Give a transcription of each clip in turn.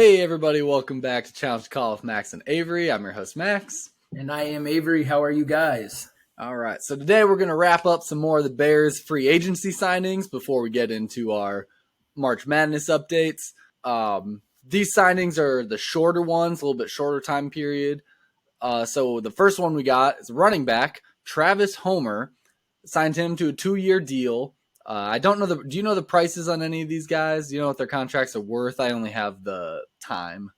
Hey everybody, welcome back to Challenge Call with Max and Avery. I'm your host Max. And I am Avery. How are you guys? All right, so today we're going to wrap up some more of the Bears free agency signings before we get into our March Madness updates. These signings are the shorter ones, a little bit shorter time period. So the first one we got is running back, Travis Homer. Signed him to a 2-year deal. I don't know do you know the prices on any of these guys? Do you know what their contracts are worth? I only have the time.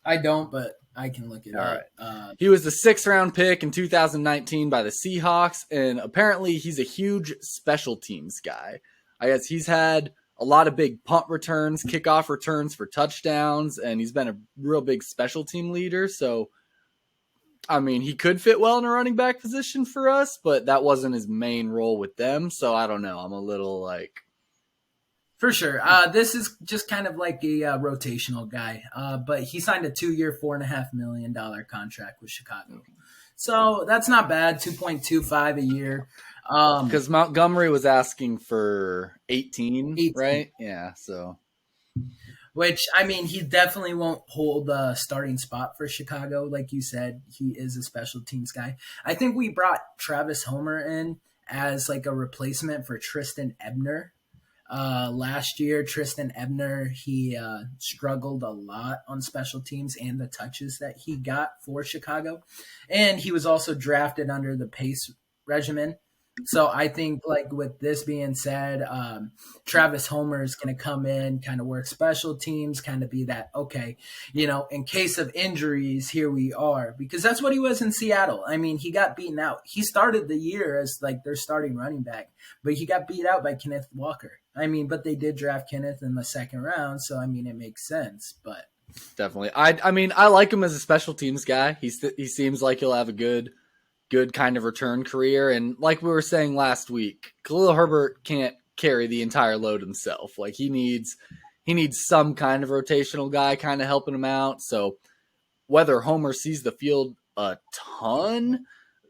I don't, but I can look it All up. Right. He was the 6th-round pick in 2019 by the Seahawks, and apparently he's a huge special teams guy. I guess he's had a lot of big punt returns, kickoff returns for touchdowns, and he's been a real big special team leader. So, I mean, he could fit well in a running back position for us, but that wasn't his main role with them. So I don't know. I'm a little like... For sure. This is just kind of like a rotational guy, but he signed a 2-year, $4.5 million contract with Chicago. So that's not bad, 2.25 a year. Because Montgomery was asking for 18, right? Yeah, so... Which, I mean, he definitely won't hold a starting spot for Chicago. Like you said, he is a special teams guy. I think we brought Travis Homer in as like a replacement for Tristan Ebner. Last year, Tristan Ebner, he struggled a lot on special teams and the touches that he got for Chicago. And he was also drafted under the pace regimen. So I think, like, with this being said, Travis Homer is going to come in, kind of work special teams, kind of be that, okay, you know, in case of injuries, here we are. Because that's what he was in Seattle. I mean, he got beaten out. He started the year as, like, their starting running back, but he got beat out by Kenneth Walker. I mean, but they did draft Kenneth in the 2nd round, so, I mean, it makes sense, but. Definitely. I mean, I like him as a special teams guy. He seems like he'll have a good kind of return career. And like we were saying last week, Khalil Herbert can't carry the entire load himself. Like he needs some kind of rotational guy kind of helping him out. So whether Homer sees the field a ton,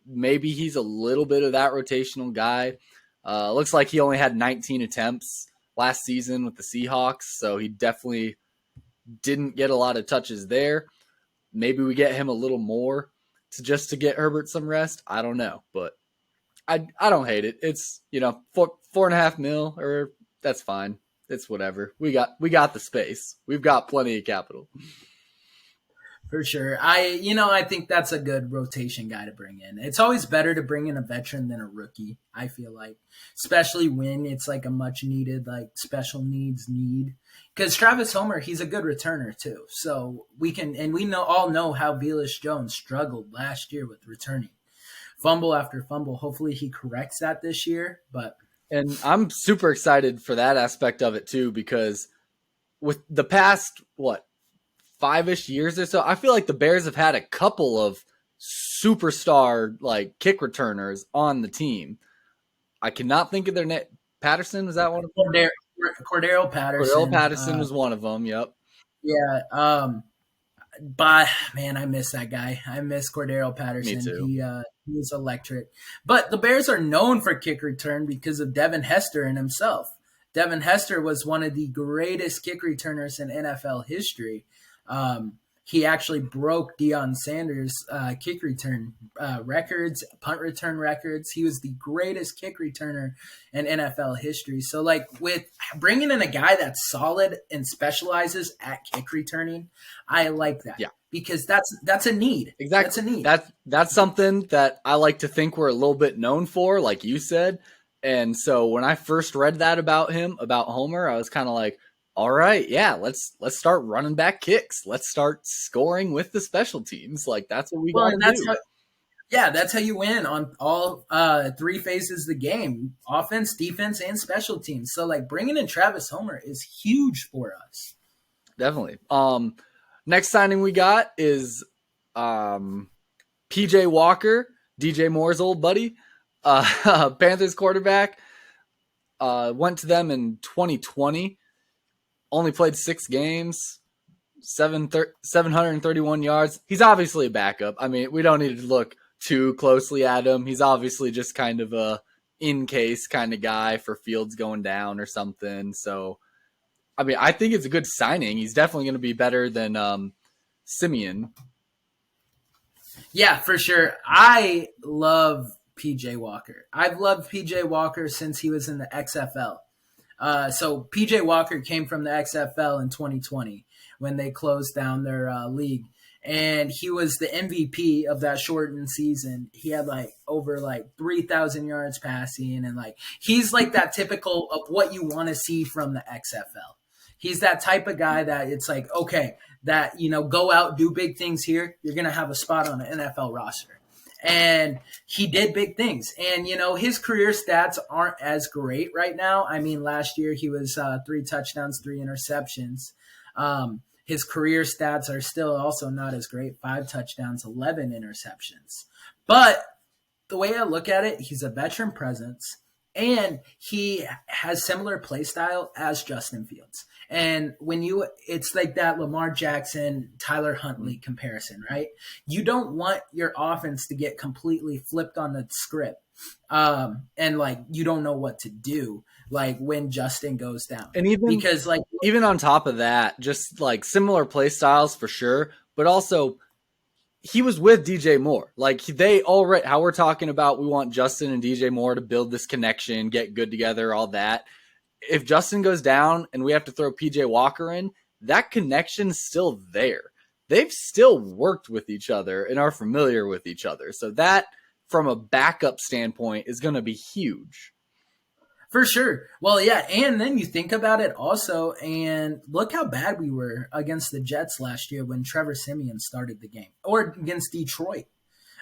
maybe he's a little bit of that rotational guy. Looks like he only had 19 attempts last season with the Seahawks. So he definitely didn't get a lot of touches there. Maybe we get him a little more to get Herbert some rest. I don't know, but I don't hate it. It's, you know, $4.5 million, or that's fine. It's whatever. We got the space. We've got plenty of capital. For sure. I think that's a good rotation guy to bring in. It's always better to bring in a veteran than a rookie, I feel like, especially when it's like a much needed, like special needs need. Because Travis Homer, he's a good returner too. So we all know how Velus Jones struggled last year with returning. Fumble after fumble. Hopefully he corrects that this year. And I'm super excited for that aspect of it too, because with the past, 5-ish years or so, I feel like the Bears have had a couple of superstar like kick returners on the team. I cannot think of their name. Patterson, was that one of them? Cordero Patterson. Cordero Patterson was one of them. Yep. Yeah. But man, I miss that guy. I miss Cordero Patterson. Me too. He was electric. But the Bears are known for kick return because of Devin Hester and himself. Devin Hester was one of the greatest kick returners in NFL history. He actually broke Deion Sanders' kick return records, punt return records. He was the greatest kick returner in NFL history. So, like, with bringing in a guy that's solid and specializes at kick returning, I like that. Yeah. Because that's a need. Exactly. That's a need. That's something that I like to think we're a little bit known for, like you said. And so when I first read that about Homer, I was kind of like, all right, yeah, let's start running back kicks. Let's start scoring with the special teams. Like, that's what we got to do. That's how you win on all 3 phases of the game: offense, defense, and special teams. So, like, bringing in Travis Homer is huge for us. Definitely. Next signing we got is PJ Walker, DJ Moore's old buddy, Panthers quarterback. Went to them in 2020. Only played 6 games, 731 yards. He's obviously a backup. I mean, we don't need to look too closely at him. He's obviously just kind of a in-case kind of guy for Fields going down or something. So I mean, I think it's a good signing. He's definitely going to be better than Simeon. Yeah, for sure. I love PJ Walker. I've loved PJ Walker since he was in the XFL. So PJ Walker came from the XFL in 2020 when they closed down their league, and he was the MVP of that shortened season. He had like over like 3,000 yards passing, and like he's like that typical of what you want to see from the XFL. He's that type of guy that it's like, okay, that, go out, do big things here. You're going to have a spot on an NFL roster. And he did big things. And, his career stats aren't as great right now. I mean, last year he was 3 touchdowns, 3 interceptions. His career stats are still also not as great, 5 touchdowns, 11 interceptions. But the way I look at it, he's a veteran presence, and he has similar play style as Justin Fields. And it's like that Lamar Jackson, Tyler Huntley comparison, right? You don't want your offense to get completely flipped on the script. And like, you don't know what to do, like when Justin goes down. And even on top of that, just like similar play styles for sure, but also he was with DJ Moore. Like how we're talking about, we want Justin and DJ Moore to build this connection, get good together, all that. If Justin goes down and we have to throw PJ Walker in, that connection's still there. They've still worked with each other and are familiar with each other. So that, from a backup standpoint, is going to be huge. For sure. Well, yeah, and then you think about it also, and look how bad we were against the Jets last year when Trevor Siemian started the game, or against Detroit.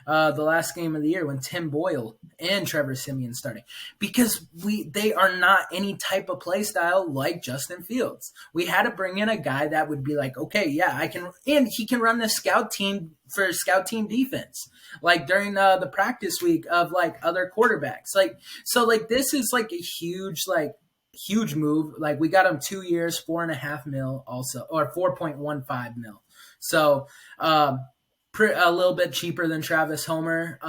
The last game of the year when Tim Boyle and Trevor Siemian starting, because they are not any type of play style like Justin Fields. We had to bring in a guy that would be like, okay, yeah, I can, and he can run the scout team defense, like during the practice week of like other quarterbacks. This is like a huge move. Like we got him 2 years, $4.5 million also, or 4.15 million. So, a little bit cheaper than Travis Homer.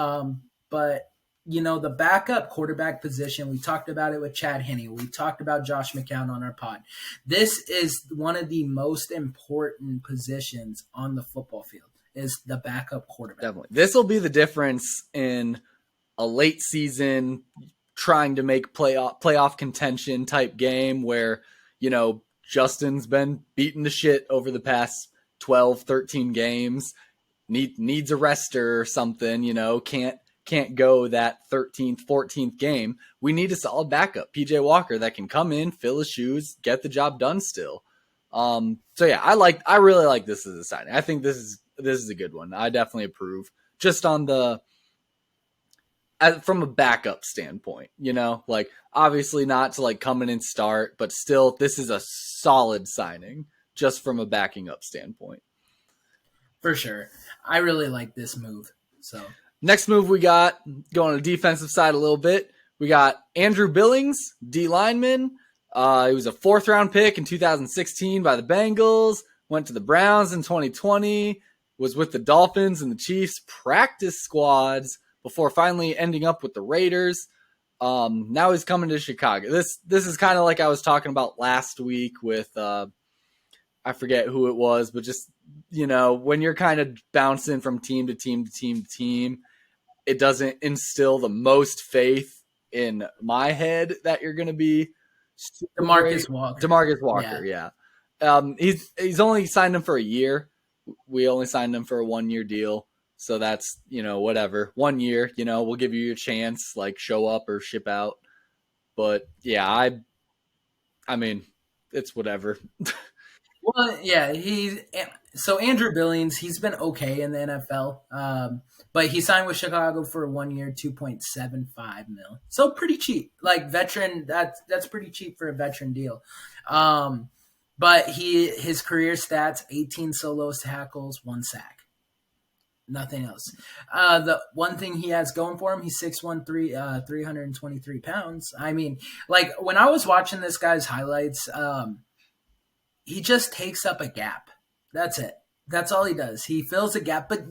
But, the backup quarterback position, we talked about it with Chad Henne. We talked about Josh McCown on our pod. This is one of the most important positions on the football field, is the backup quarterback. Definitely. This will be the difference in a late season trying to make playoff contention type game where, Justin's been beaten to shit over the past 12, 13 games. Needs a rester or something, can't go that 13th, 14th game. We need a solid backup, PJ Walker, that can come in, fill his shoes, get the job done still. So yeah, I really like this as a signing. I think this is a good one. I definitely approve. Just on from a backup standpoint, like obviously not to like come in and start, but still this is a solid signing just from a backing up standpoint. For sure. I really like this move. So next move we got, going on the defensive side a little bit, we got Andrew Billings, D lineman. He was a 4th round pick in 2016 by the Bengals, went to the Browns in 2020, was with the Dolphins and the Chiefs practice squads before finally ending up with the Raiders. Now he's coming to Chicago. This is kind of like I was talking about last week with I forget who it was, but just, when you're kind of bouncing from team to team to team to team, it doesn't instill the most faith in my head that you're going to be DeMarcus Walker. DeMarcus Walker, yeah. He's only signed him for a year. We only signed him for a 1-year deal. So that's, whatever. 1 year, we'll give you your chance, like show up or ship out. But yeah, I mean, it's whatever. Well, yeah, so Andrew Billings, he's been okay in the NFL, but he signed with Chicago for 1 year, $2.75 million. So pretty cheap, like veteran. That's pretty cheap for a veteran deal. But his career stats: 18 solo tackles, 1 sack, nothing else. The one thing he has going for him, he's 6'1", 323 pounds. I mean, like when I was watching this guy's highlights, he just takes up a gap. That's it. That's all he does. He fills a gap. But,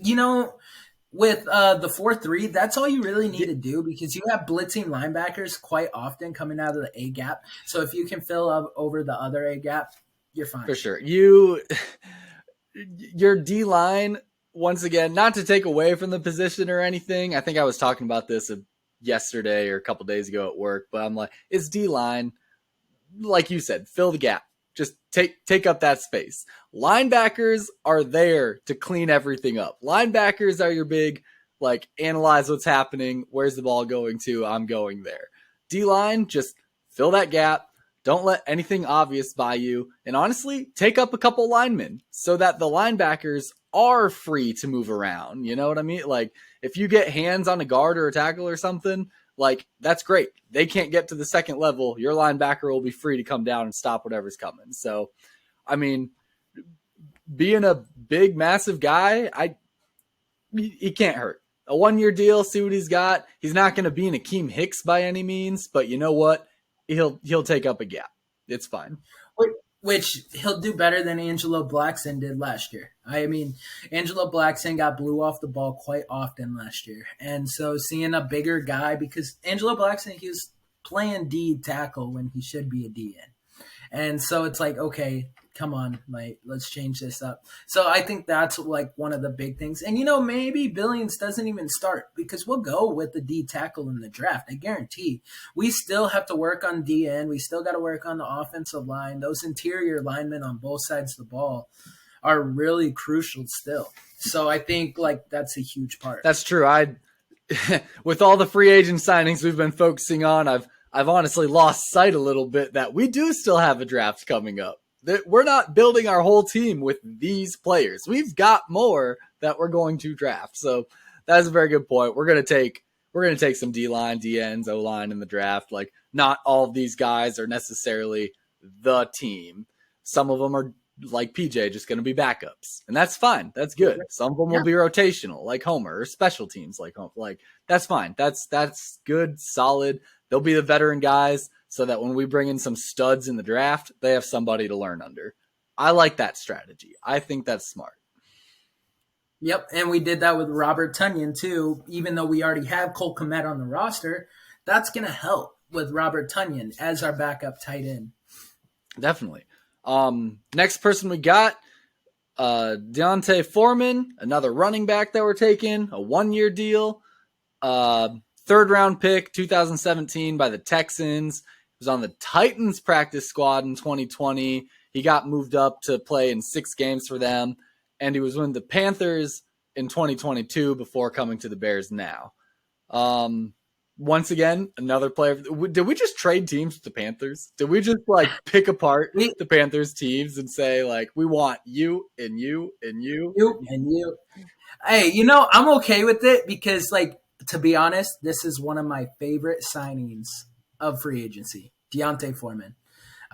with the 4-3, that's all you really need to do, because you have blitzing linebackers quite often coming out of the A gap. So if you can fill up over the other A gap, you're fine. For sure. Your D line, once again, not to take away from the position or anything. I think I was talking about this yesterday or a couple days ago at work, but I'm like, it's D line, like you said, fill the gap. Just take up that space. Linebackers are there to clean everything up. Linebackers are your big, like, analyze what's happening. Where's the ball going to? I'm going there. D-line, just fill that gap. Don't let anything obvious by you. And honestly, take up a couple linemen so that the linebackers are free to move around. You know what I mean? Like, if you get hands on a guard or a tackle or something, like, that's great. They can't get to the second level. Your linebacker will be free to come down and stop whatever's coming. So, I mean, being a big, massive guy, he can't hurt. A 1-year deal, see what he's got. He's not going to be an Akeem Hicks by any means, but you know what? He'll take up a gap. It's fine. Which he'll do better than Angelo Blackson did last year. I mean, Angelo Blackson got blew off the ball quite often last year. And so seeing a bigger guy, because Angelo Blackson, he was playing D tackle when he should be a DN. And so it's like, okay, come on, like, let's change this up. So I think that's like one of the big things. And, maybe Billings doesn't even start because we'll go with the D tackle in the draft. I guarantee we still have to work on DN. We still got to work on the offensive line. Those interior linemen on both sides of the ball are really crucial still. So I think like that's a huge part. That's true. With all the free agent signings we've been focusing on, I've honestly lost sight a little bit that we do still have a draft coming up. That we're not building our whole team with these players. We've got more that we're going to draft. So that's a very good point. We're gonna take some D-line, DNs, O-line in the draft. Like, not all of these guys are necessarily the team. Some of them are, like PJ, just gonna be backups. And that's fine. That's good. Some of them will be rotational, like Homer, or special teams like Homer. Like, that's fine. That's good, solid. They'll be the veteran guys so that when we bring in some studs in the draft, they have somebody to learn under. I like that strategy. I think that's smart. Yep, and we did that with Robert Tonyan too. Even though we already have Cole Kmet on the roster, that's going to help with Robert Tonyan as our backup tight end. Definitely. Next person we got, Deontay Foreman, another running back that we're taking, a 1-year deal. Third round pick, 2017 by the Texans. He was on the Titans practice squad in 2020. He got moved up to play in 6 games for them, and he was with the Panthers in 2022 before coming to the Bears now. Once again, another player. Did we just trade teams with the Panthers? Did we just like pick apart the Panthers teams and say like, we want you and you and you? You and you. Hey, I'm okay with it because like, to be honest, this is one of my favorite signings of free agency, Deontay Foreman.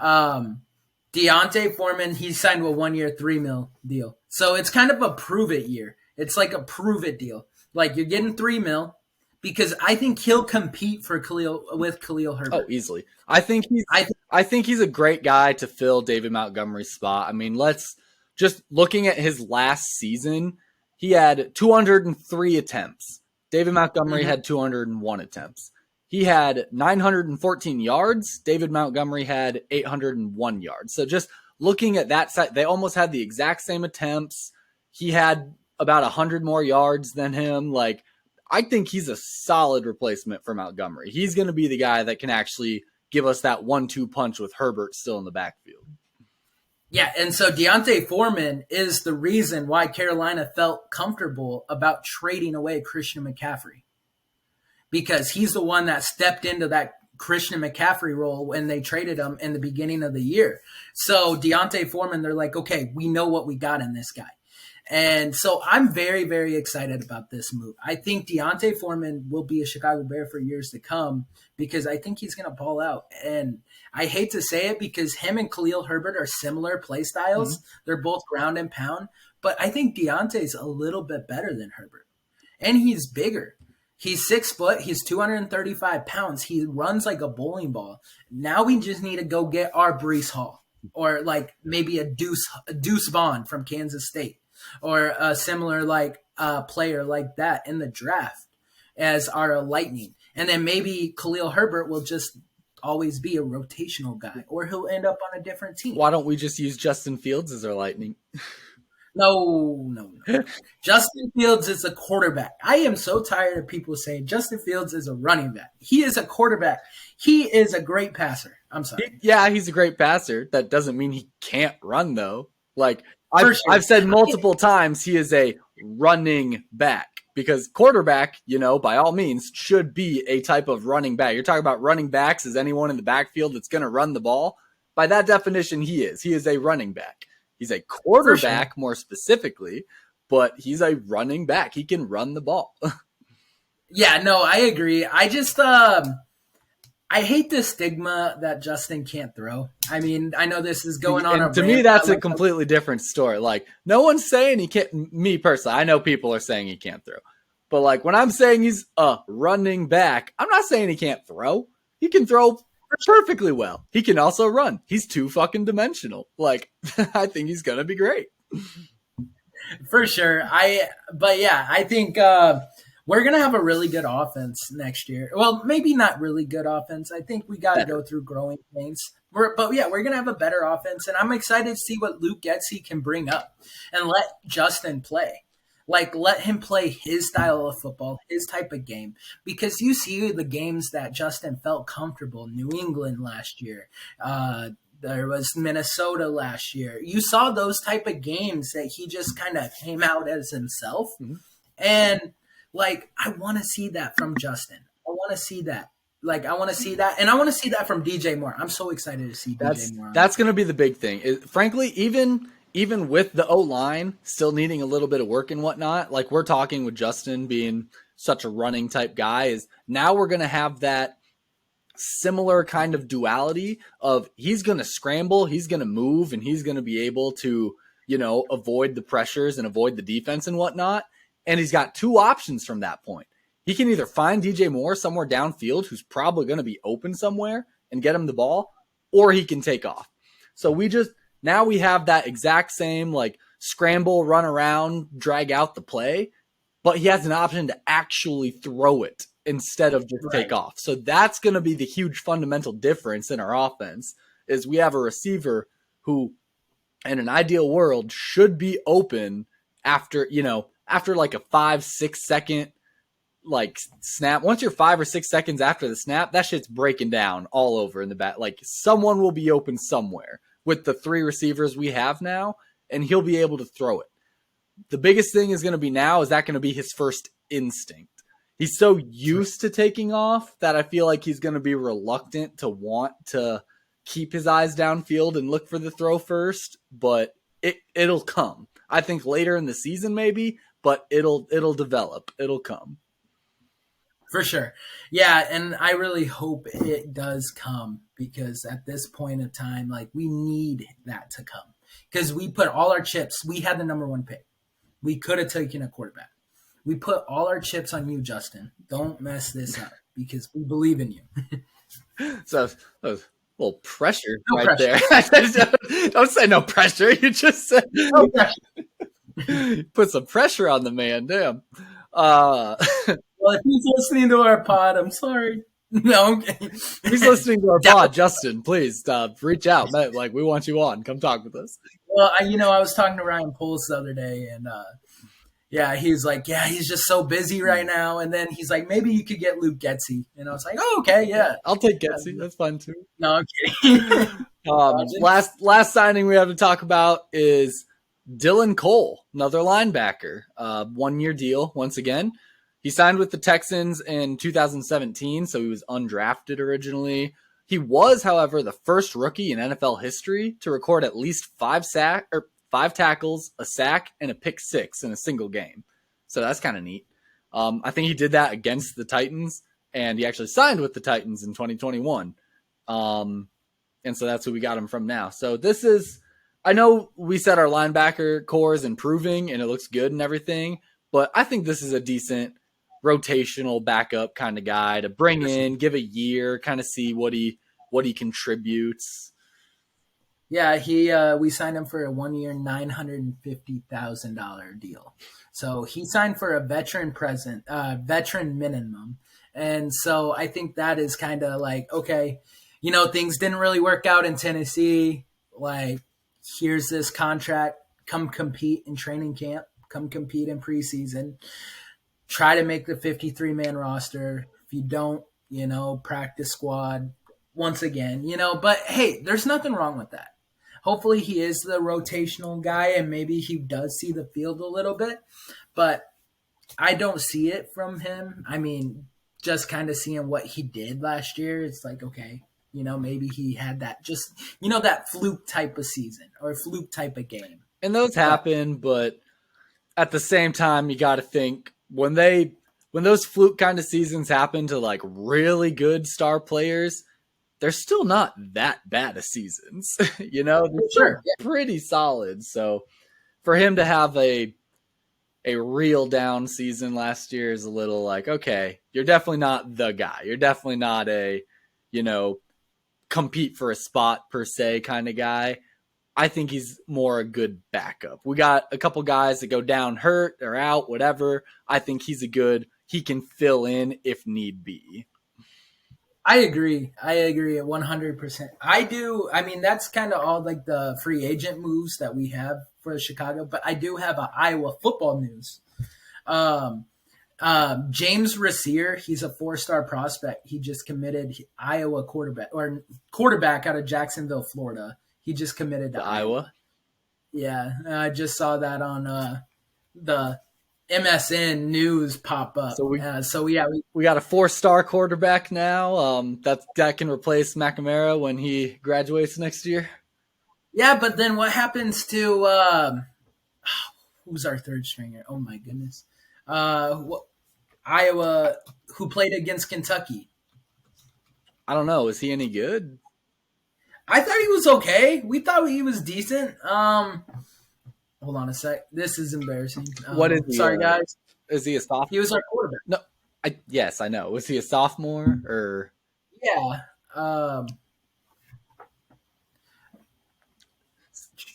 Deontay Foreman, he signed a 1-year, $3 million deal. So it's kind of a prove it year. It's like a prove it deal. Like you're getting $3 million because I think he'll compete with Khalil Herbert. Oh, easily. I think he's a great guy to fill David Montgomery's spot. I mean, just looking at his last season, he had 203 attempts. David Montgomery had 201 attempts. He had 914 yards. David Montgomery had 801 yards. So just looking at that side, they almost had the exact same attempts. He had about 100 more yards than him. Like, I think he's a solid replacement for Montgomery. He's going to be the guy that can actually give us that 1-2 punch with Herbert still in the backfield. Yeah, and so Deontay Foreman is the reason why Carolina felt comfortable about trading away Christian McCaffrey. Because he's the one that stepped into that Christian McCaffrey role when they traded him in the beginning of the year. So Deontay Foreman, they're like, okay, we know what we got in this guy. And so I'm very, very excited about this move. I think Deontay Foreman will be a Chicago Bear for years to come because I think he's going to ball out. And I hate to say it because him and Khalil Herbert are similar play styles. Mm-hmm. They're both ground and pound. But I think Deontay's a little bit better than Herbert. And he's bigger. He's 6 foot. He's 235 pounds. He runs like a bowling ball. Now we just need to go get our Breece Hall or like maybe a Deuce Vaughn from Kansas State or a similar like player like that in the draft as our Lightning. And then maybe Khalil Herbert will just always be a rotational guy, or he'll end up on a different team. Why don't we just use Justin Fields as our lightning? No. Justin Fields is a quarterback. I am so tired of people saying Justin Fields is a running back. He is a quarterback. He is a great passer. I'm sorry. Yeah, he's a great passer. That doesn't mean he can't run, though. Like, Sure. I've said multiple times, he is a running back. Because quarterback, by all means, should be a type of running back. You're talking about running backs as anyone in the backfield that's going to run the ball. By that definition, he is. He is a running back. He's a quarterback more specifically, but he's a running back. He can run the ball. Yeah, no, I agree. I just I hate the stigma that Justin can't throw. I mean, I know this is going on. To me, that's a completely different story. Like, no one's saying he can't. Me personally, I know people are saying he can't throw. But, like, when I'm saying he's a running back, I'm not saying he can't throw. He can throw perfectly well. He can also run. He's too fucking dimensional. Like, I think he's going to be great. For sure. I think we're going to have a really good offense next year. Well, maybe not really good offense. I think we got to go through growing pains. We're going to have a better offense, and I'm excited to see what Luke Getsy can bring up and let Justin play. Like, let him play his style of football, his type of game. Because you see the games that Justin felt comfortable. New England last year. There was Minnesota last year. You saw those type of games that he just kind of came out as himself. Mm-hmm. And, like, I want to see that from Justin. I want to see that. Like, I want to see that. And I want to see that from DJ Moore. I'm so excited to see DJ Moore. That's going to be the big thing. Frankly, even with the O-line still needing a little bit of work and whatnot, like we're talking with Justin being such a running type guy, is now we're going to have that similar kind of duality of he's going to scramble, he's going to move, and he's going to be able to, avoid the pressures and avoid the defense and whatnot. And he's got two options from that point. He can either find DJ Moore somewhere downfield who's probably going to be open somewhere and get him the ball, or he can take off. So now we have that exact same like scramble, run around, drag out the play, but he has an option to actually throw it instead of just take off. So that's going to be the huge fundamental difference in our offense is we have a receiver who in an ideal world should be open after like a 5-6 second like snap. Once you're 5 or 6 seconds after the snap, that shit's breaking down all over in the back. Like someone will be open somewhere with the three receivers we have now, and he'll be able to throw it. The biggest thing is going to be now, is that going to be his first instinct? He's so used to taking off that I feel like he's going to be reluctant to want to keep his eyes downfield and look for the throw first, but it'll come. I think later in the season maybe, but it'll develop. It'll come. For sure. Yeah, and I really hope it does come because at this point in time, like we need that to come because we put all our chips. We had the number one pick. We could have taken a quarterback. We put all our chips on you, Justin. Don't mess this up because we believe in you. So a little pressure there. Don't say no pressure. You just said no pressure. Put some pressure on the man. Damn. Well, if he's listening to our pod, I'm sorry. No, okay. If he's listening to our pod, Justin, please reach out. Like, we want you on. Come talk with us. Well, I was talking to Ryan Poles the other day, and he's like, he's just so busy right now. And then he's like, maybe you could get Luke Getsy. And I was like, oh, okay, yeah. I'll take Getsy. That's fine, too. No, I'm kidding. Last signing we have to talk about is Dylan Cole, another linebacker. 1-year deal, once again. He signed with the Texans in 2017, so he was undrafted originally. He was, however, the first rookie in NFL history to record at least 5 tackles, a sack, and a pick 6 in a single game. So that's kind of neat. I think he did that against the Titans, and he actually signed with the Titans in 2021. And so that's who we got him from now. So this is, I know we said our linebacker core is improving and it looks good and everything, but I think this is a decent rotational backup kind of guy to bring in, give a year, kind of see what he contributes. Yeah, we signed him for a 1-year, $950,000 deal. So he signed for a veteran minimum. And so I think that is kind of like, okay, things didn't really work out in Tennessee. Like, here's this contract. Come compete in training camp. Come compete in preseason. Try to make the 53-man roster. If you don't, practice squad once again, But, hey, there's nothing wrong with that. Hopefully he is the rotational guy and maybe he does see the field a little bit. But I don't see it from him. I mean, just kind of seeing what he did last year, it's like, okay, maybe he had that just, that fluke type of season or fluke type of game. And those happen, but at the same time, you got to think when those fluke kind of seasons happen to like really good star players, they're still not that bad of seasons. They're Sure. pretty solid. So for him to have a real down season last year is a little like, okay, you're definitely not the guy. You're definitely not a, compete for a spot per se kind of guy. I think he's more a good backup. We got a couple guys that go down hurt or out, whatever. I think he can fill in if need be. I agree at 100%. I do. I mean, that's kind of all like the free agent moves that we have for Chicago, but I do have an Iowa football news. James Rasier, he's a 4-star prospect. He just committed Iowa quarterback out of Jacksonville, Florida. He just committed to Iowa. Yeah, I just saw that on the MSN news pop up. So we got a 4-star quarterback now. That can replace McNamara when he graduates next year. Yeah, but then what happens to who's our third stringer? Oh my goodness, Iowa, who played against Kentucky. I don't know. Is he any good? I thought he was okay. We thought he was decent. Hold on a sec. This is embarrassing. What is he? Sorry, guys. Is he a sophomore? He was our quarterback. No. Yes, I know. Was he a sophomore or? Yeah.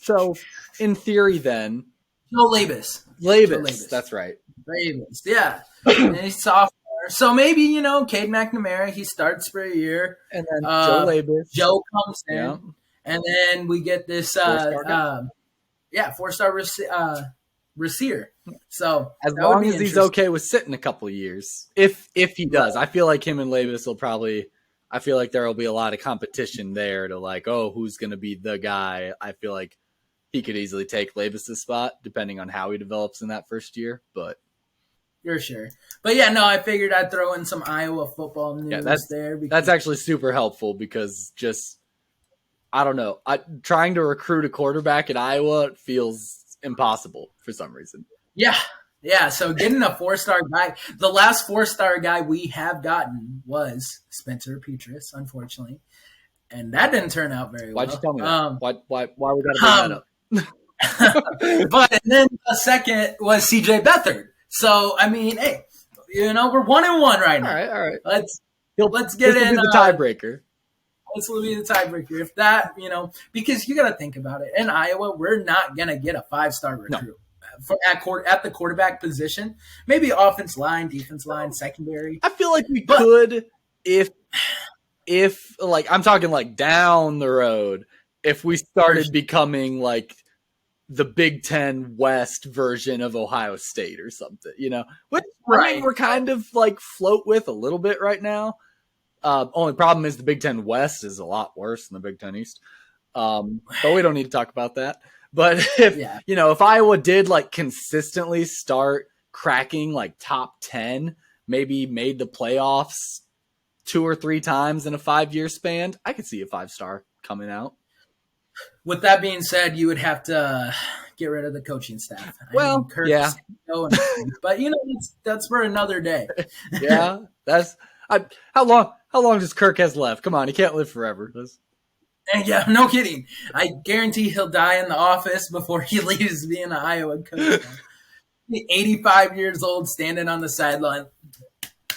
So, in theory, then. Joe Labus. That's right. Labus, yeah. And he's sophomore. So maybe, Cade McNamara, he starts for a year. And then Joe Labus. Joe comes in. Yeah. And then we get this 4-star Rasier. So as long as he's okay with sitting a couple of years. If he does. I feel like him and Labus I feel like there will be a lot of competition there to like, oh, who's going to be the guy? I feel like he could easily take Labus' spot depending on how he develops in that first year, but you're sure. But yeah, no, I figured I'd throw in some Iowa football news there. That's actually super helpful because I don't know. Trying to recruit a quarterback at Iowa feels impossible for some reason. Yeah. Yeah. So getting a 4-star guy, the last 4-star guy we have gotten was Spencer Petras, unfortunately. And that didn't turn out very well. Why'd you tell me that? Why we got to bring that up? But and then the second was CJ Beathard. So I mean, hey, we're 1-1 right now. All right. Let's get in the tiebreaker. This will be the tiebreaker. If that, because you got to think about it. In Iowa, we're not gonna get a 5-star recruit at the quarterback position. Maybe offense line, defense line, secondary. I feel like we could if like I'm talking like down the road if we started becoming like the Big Ten West version of Ohio State or something, which I mean, we're kind of like float with a little bit right now. Only problem is the Big Ten West is a lot worse than the Big Ten East. But we don't need to talk about that. But if Iowa did like consistently start cracking like top 10, maybe made the playoffs 2 or 3 times in a 5-year span, I could see a 5-star coming out. With that being said, you would have to get rid of the coaching staff. Kirk, yeah. But that's for another day. Yeah, how long does Kirk has left? Come on, he can't live forever. And yeah, no kidding. I guarantee he'll die in the office before he leaves being an Iowa coach. 85 years old, standing on the sideline.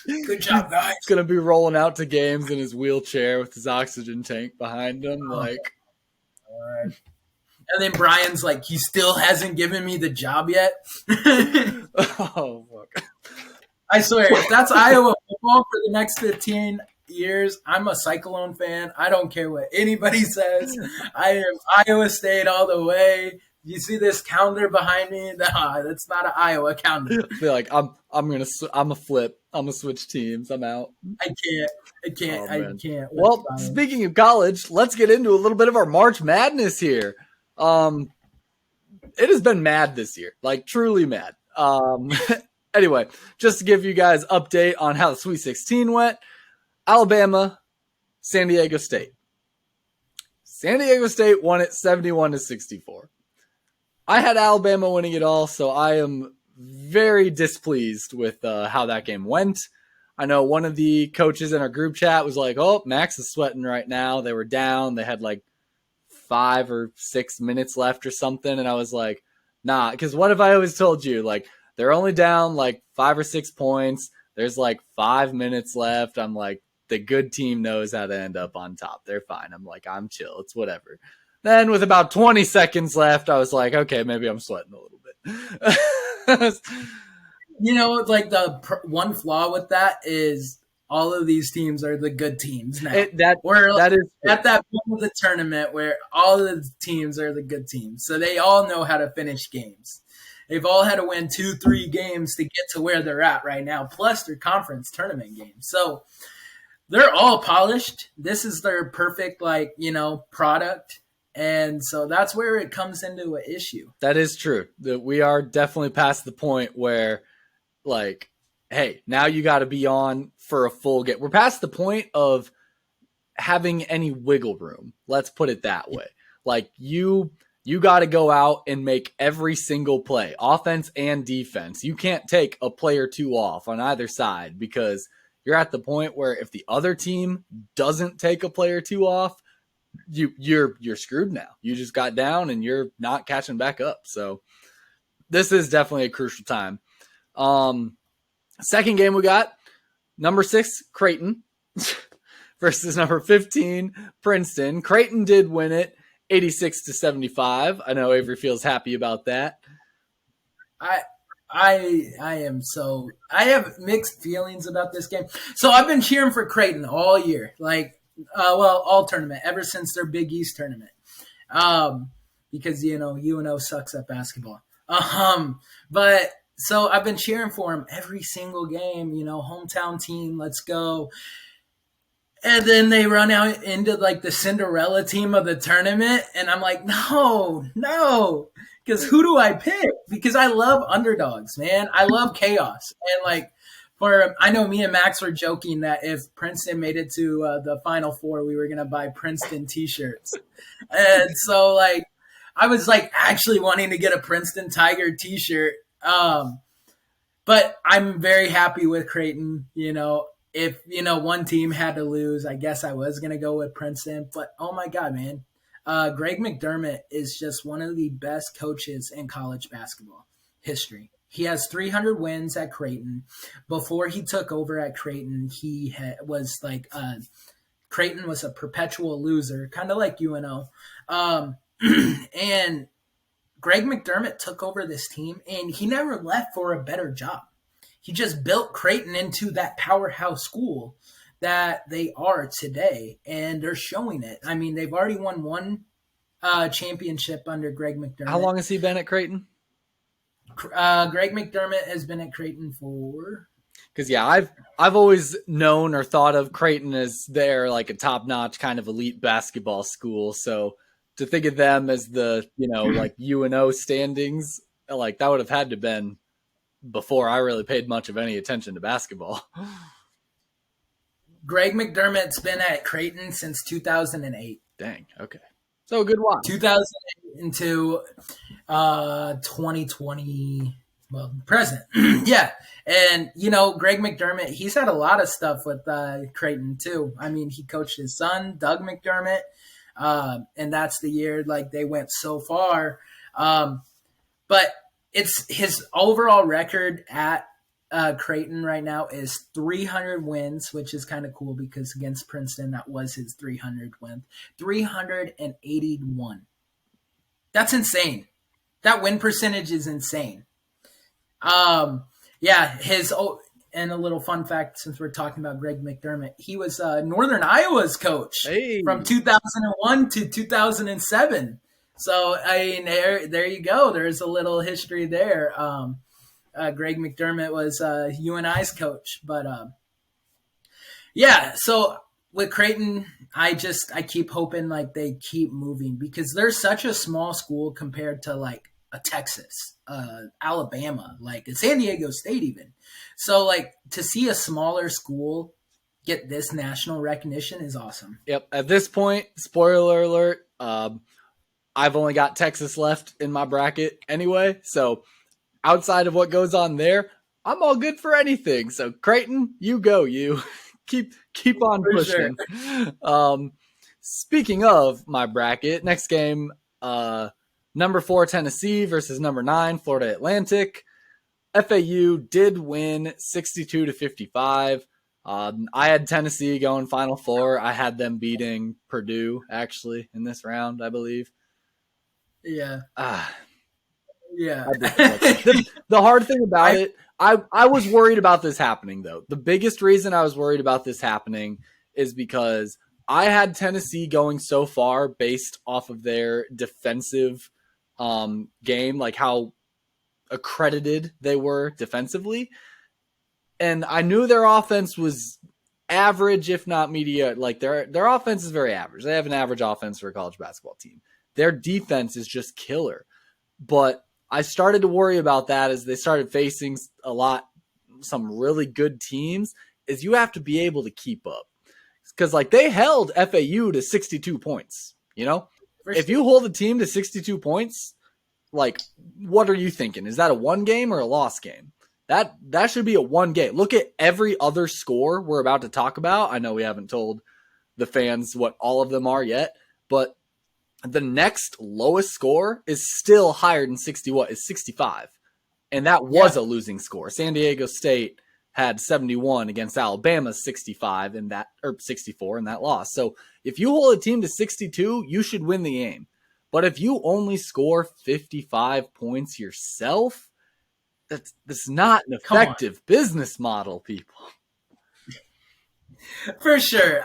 Good job, guys. He's gonna be rolling out to games in his wheelchair with his oxygen tank behind him, like. And then Brian's like, he still hasn't given me the job yet. Oh, fuck. I swear, if that's Iowa football for the next 15 years, I'm a Cyclone fan. I don't care what anybody says. I am Iowa State all the way. You see this calendar behind me? Nah, that's not an Iowa calendar. I feel like I'm a flip. I'm gonna switch teams. I'm out. I can't. Oh, I man. can't. Well, speaking of college, let's get into a little bit of our March Madness here. It has been mad this year, like truly mad. Anyway, just to give you guys update on how the Sweet 16 went, Alabama, San Diego State. San Diego State won it 71-64. I had Alabama winning it all, so I am very displeased with how that game went. I know one of the coaches in our group chat was like, oh, Max is sweating right now. They were down. They had like 5 or 6 minutes left or something. And I was like, nah, because what if I always told you, like, they're only down like 5 or 6 points. There's like 5 minutes left. I'm like, the good team knows how to end up on top. They're fine. I'm like, I'm chill. It's whatever. Then with about 20 seconds left, I was like, okay, maybe I'm sweating a little bit. You know, like the one flaw with that is all of these teams are the good teams now. That is at that point of the tournament where all of the teams are the good teams. So they all know how to finish games. They've all had to win 2-3 games to get to where they're at right now, plus their conference tournament games. So they're all polished. This is their perfect, product. And so that's where it comes into an issue. That is true. We are definitely past the point where, like, hey, now you got to be on for a full game. We're past the point of having any wiggle room. Let's put it that way. Like, you got to go out and make every single play, offense and defense. You can't take a play or two off on either side because you're at the point where if the other team doesn't take a play or two off, you're screwed now. You just got down and you're not catching back up. So this is definitely a crucial time. Second game we got, number 6, Creighton versus number 15, Princeton. Creighton did win it 86-75. I know Avery feels happy about that. I have mixed feelings about this game. So I've been cheering for Creighton all year, all tournament, ever since their Big East tournament. Because, UNO sucks at basketball. But so I've been cheering for them every single game, hometown team, let's go. And then they run out into like the Cinderella team of the tournament. And I'm like, no. Because who do I pick? Because I love underdogs, man. I love chaos. And I know me and Max were joking that if Princeton made it to the Final Four, we were going to buy Princeton t-shirts. And so I was actually wanting to get a Princeton Tiger t-shirt. But I'm very happy with Creighton. If, one team had to lose, I guess I was going to go with Princeton. But, oh, my God, man. Greg McDermott is just one of the best coaches in college basketball history. He has 300 wins at Creighton. Before he took over at Creighton, Creighton was a perpetual loser, kind of like UNO. And Greg McDermott took over this team, and he never left for a better job. He just built Creighton into that powerhouse school that they are today, and they're showing it. I mean, they've already won one championship under Greg McDermott. How long has he been at Creighton? Greg McDermott has been at Creighton for... Because, yeah, I've always known or thought of Creighton as they're like a top-notch kind of elite basketball school. So to think of them as the, UNO standings, that would have had to been before I really paid much of any attention to basketball. Greg McDermott's been at Creighton since 2008. Dang, okay. So a good while. 2008 into 2020, present. Yeah. And, Greg McDermott, he's had a lot of stuff with Creighton too. I mean, he coached his son, Doug McDermott, and that's the year they went so far. But it's his overall record at Creighton right now is 300 wins, which is kind of cool because against Princeton, that was his 300th win. 381. That's insane. That win percentage is insane. and a little fun fact, since we're talking about Greg McDermott, he was Northern Iowa's coach from 2001 to 2007. So I mean, there you go. There's a little history there. Greg McDermott was UNI's coach, but yeah. So with Creighton, I keep hoping like they keep moving, because they're such a small school compared to like a Texas, Alabama, like a San Diego State even. So like to see a smaller school get this national recognition is awesome. Yep. At this point, spoiler alert, I've only got Texas left in my bracket anyway. So outside of what goes on there, I'm all good for anything. So Creighton, you go, you keep on pushing. Sure. Speaking of my bracket, next game, number 4 Tennessee versus number 9 Florida Atlantic. FAU did win 62-55. I had Tennessee going Final Four. I had them beating Purdue actually in this round, I believe. Yeah. Yeah. The hard thing about it, I was worried about this happening, though. The biggest reason I was worried about this happening is because I had Tennessee going so far based off of their defensive game, like how accredited they were defensively. And I knew their offense was average, if not mediocre. Like their offense is very average. They have an average offense for a college basketball team. Their defense is just killer. But I started to worry about that as they started facing some really good teams, is you have to be able to keep up. Because like they held FAU to 62 points, you know? If you hold a team to 62 points, like what are you thinking? Is that a one game or a loss game? That should be a one game. Look at every other score we're about to talk about. I know we haven't told the fans what all of them are yet, but the next lowest score is still higher than 60. What is 65? And that was a losing score. San Diego State had 71 against Alabama's 65 in that, or 64 in that loss. So if you hold a team to 62, you should win the game. But if you only score 55 points yourself, that's not an effective business model, people. For sure.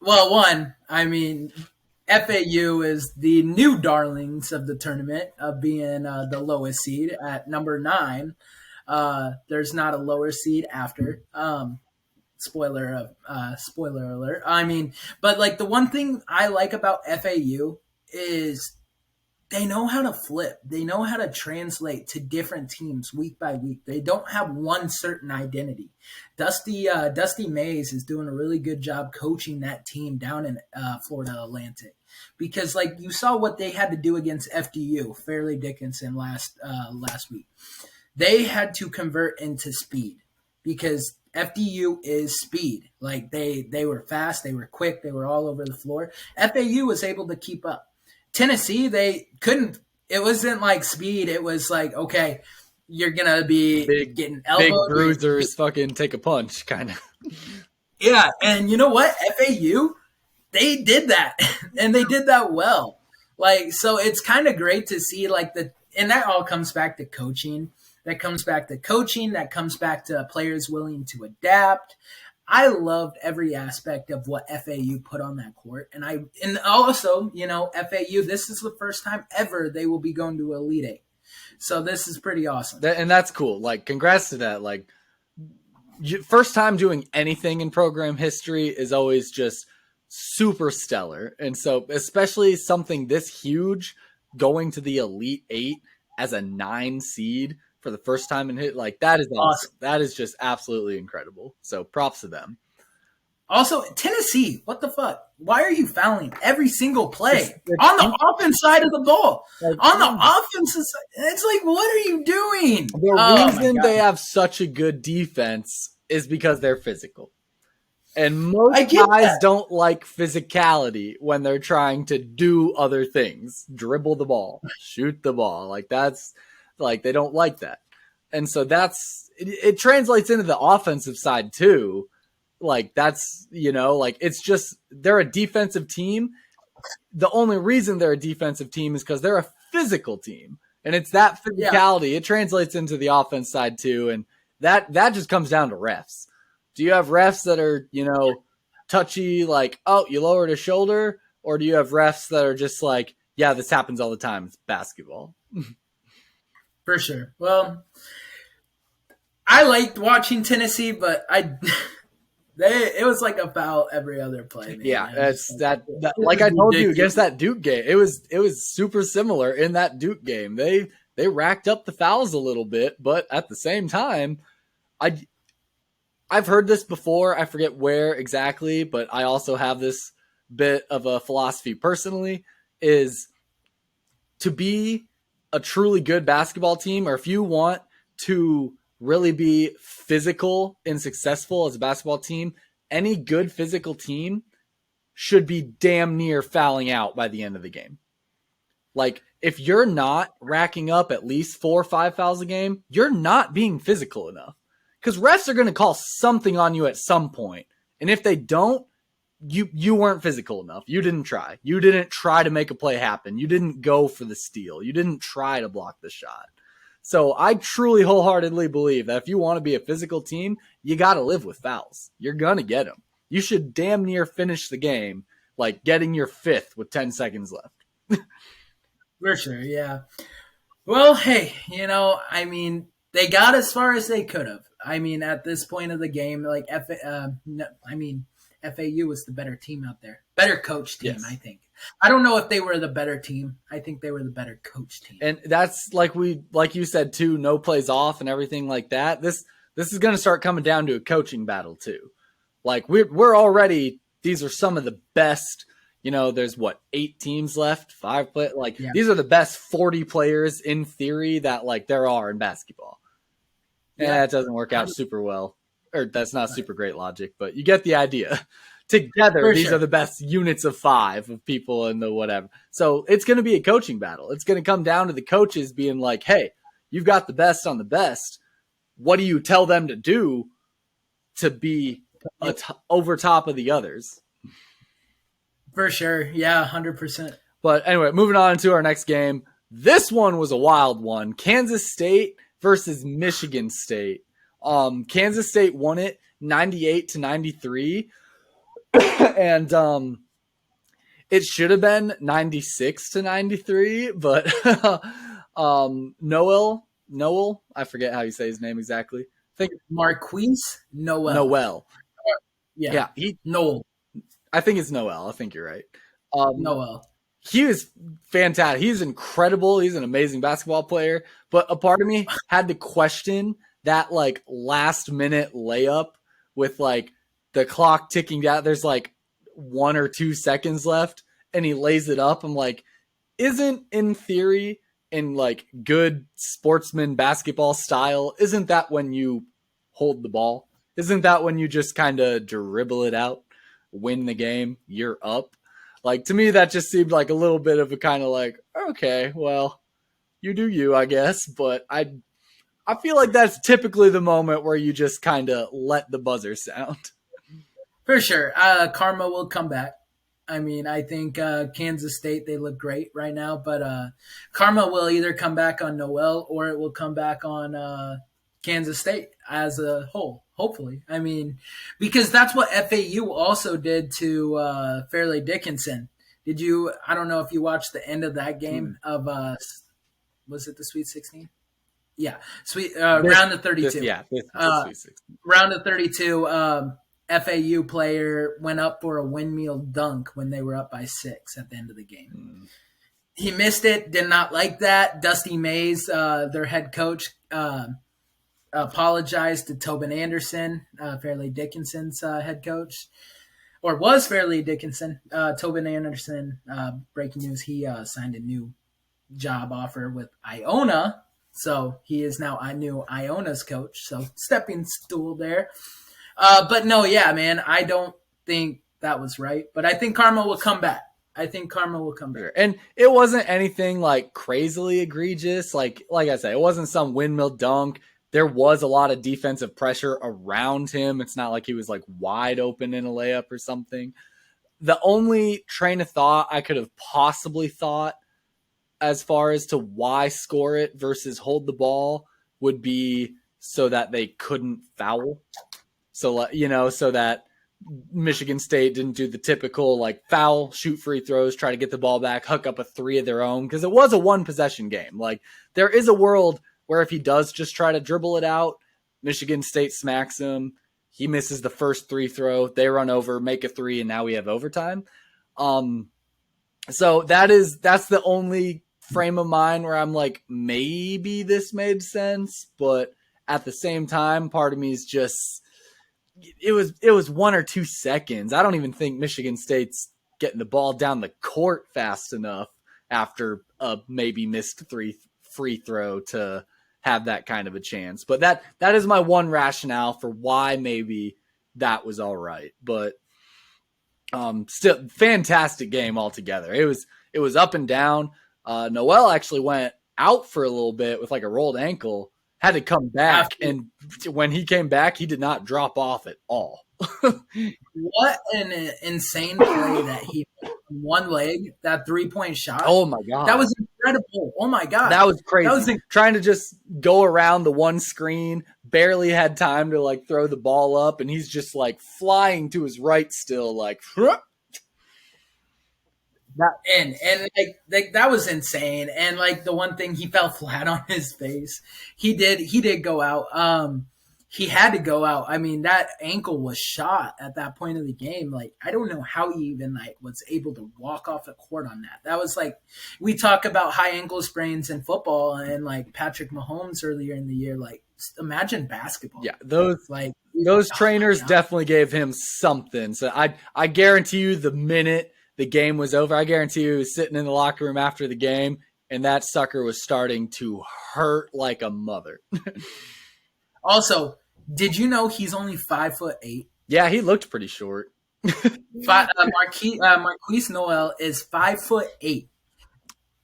Well, one, I mean, FAU is the new darlings of the tournament of being the lowest seed at number 9. There's not a lower seed after. Spoiler alert. I mean, but like the one thing I like about FAU is they know how to flip. They know how to translate to different teams week by week. They don't have one certain identity. Dusty Mays is doing a really good job coaching that team down in Florida Atlantic, because like you saw what they had to do against FDU, Fairleigh Dickinson last week. They had to convert into speed, because FDU is speed. Like they were fast, they were quick, they were all over the floor. FAU was able to keep up. Tennessee, they couldn't. It wasn't like speed. It was like, okay, you're going to be getting elbowed. Big bruisers fucking take a punch, kind of. Yeah, and you know what? FAU, they did that, and they did that well. Like, so it's kind of great to see, like, and that all comes back to coaching. That comes back to players willing to adapt. I loved every aspect of what FAU put on that court. And also, you know, FAU, this is the first time ever they will be going to Elite Eight. So this is pretty awesome. And that's cool. Like, congrats to that. Like, first time doing anything in program history is always just super stellar. And so especially something this huge, going to the Elite Eight as a 9 seed for the first time in like that is awesome. That is just absolutely incredible. So props to them. Also, Tennessee, what the fuck? Why are you fouling every single play on the offense side of the ball? On the offensive side, it's like, what are you doing? The reason they have such a good defense is because they're physical. And most guys don't like physicality when they're trying to do other things. Dribble the ball, shoot the ball. Like that's like they don't like that. And so it translates into the offensive side too. Like that's, you know, like it's just they're a defensive team. The only reason they're a defensive team is because they're a physical team. And it's that physicality. It translates into the offense side too. And That just comes down to refs. Do you have refs that are, touchy, like, oh, you lowered a shoulder? Or do you have refs that are just like, yeah, this happens all the time. It's basketball. For sure. Well, I liked watching Tennessee, but it was like a foul every other play. Man. Yeah, it's that like I told you against that Duke game. It was super similar in that Duke game. They racked up the fouls a little bit, but at the same time, I've heard this before. I forget where exactly, but I also have this bit of a philosophy personally, is to be a truly good basketball team, or if you want to really be physical and successful as a basketball team, any good physical team should be damn near fouling out by the end of the game. Like, if you're not racking up at least 4 or 5 fouls a game, you're not being physical enough. Because refs are going to call something on you at some point. And if they don't, you weren't physical enough. You didn't try. You didn't try to make a play happen. You didn't go for the steal. You didn't try to block the shot. So I truly wholeheartedly believe that if you want to be a physical team, you got to live with fouls. You're going to get them. You should damn near finish the game like getting your 5th with 10 seconds left. For sure, yeah. Well, hey, they got as far as they could have. At this point of the game, like FAU was the better team out there. Better coach team, yes. I think. I don't know if they were the better team. I think they were the better coach team. And that's like you said too, no plays off and everything like that. This is going to start coming down to a coaching battle too. Like we're already, these are some of the best, there's 8 teams left, 5 play, These are the best 40 players in theory that there are in basketball. Yeah, it doesn't work out super well. Or that's not super great logic, but you get the idea. Together, these are the best units of 5 of people in the whatever. So it's going to be a coaching battle. It's going to come down to the coaches being like, hey, you've got the best on the best. What do you tell them to do to be over top of the others? For sure. Yeah, 100%. But anyway, moving on to our next game. This one was a wild one. Kansas State versus Michigan State. Kansas State won it 98-93. And it should have been 96-93, but Noel, I forget how you say his name exactly. I think Marquise Noel. Yeah. Noel. I think it's Noel. I think you're right. Noel. He was fantastic. He's incredible. He's an amazing basketball player. But a part of me had to question that last minute layup with the clock ticking down. There's 1 or 2 seconds left and he lays it up. I'm like, isn't in theory in good sportsman basketball style, isn't that when you hold the ball? Isn't that when you just kind of dribble it out, win the game, you're up? To me, that just seemed like a little bit of a kind of okay, well, you do you, I guess. But I feel like that's typically the moment where you just kind of let the buzzer sound. For sure. Karma will come back. I think Kansas State, they look great right now. But Karma will either come back on Noel or it will come back on Kansas State as a whole, hopefully. Because that's what FAU also did to Fairleigh Dickinson. I don't know if you watched the end of that game of, was it the Sweet 16? Yeah. Round of 32. Sweet 16. Round of 32, FAU player went up for a windmill dunk when they were up by 6 at the end of the game. He missed it, did not like that. Dusty Mays, their head coach, apologized to Tobin Anderson, Fairleigh Dickinson's head coach, or was Fairleigh Dickinson. Tobin Anderson, breaking news, he signed a new job offer with Iona, so he is now a new Iona's coach, so stepping stool there. But no, yeah, man, I don't think that was right, but I think Karma will come back. And it wasn't anything crazily egregious. Like I said, it wasn't some windmill dunk. There was a lot of defensive pressure around him. It's not like he was wide open in a layup or something. The only train of thought I could have possibly thought as far as to why score it versus hold the ball would be so that they couldn't foul. So, so that Michigan State didn't do the typical like foul, shoot free throws, try to get the ball back, hook up a three of their own, because it was a one possession game. Like there is a world where if he does just try to dribble it out, Michigan State smacks him. He misses the first free throw. They run over, make a three, and now we have overtime. So that's the only frame of mind where I'm like, maybe this made sense, but at the same time, part of me is just it was 1 or 2 seconds. I don't even think Michigan State's getting the ball down the court fast enough after a maybe missed free throw to have that kind of a chance. But that is my one rationale for why maybe that was all right. But still fantastic game altogether. It was up and down. Noel actually went out for a little bit with like a rolled ankle, had to come back, and when he came back, he did not drop off at all. What an insane play that he did on one leg, that 3-point shot. Oh my God. That was incredible. Oh my God. That was crazy. Trying to just go around the one screen, barely had time to like throw the ball up, and he's just like flying to his right still, like and like that was insane. And like the one thing, he fell flat on his face. He did go out. He had to go out. I mean, that ankle was shot at that point of the game. Like, I don't know how he even like was able to walk off the court on that. That was like, we talk about high ankle sprains in football and like Patrick Mahomes earlier in the year. Like, imagine basketball. Yeah, those trainers definitely gave him something. So I guarantee you, the minute the game was over, I guarantee you he was sitting in the locker room after the game, and that sucker was starting to hurt like a mother. Also, did you know he's only 5'8"? Yeah, he looked pretty short. Marquise Noel is 5'8",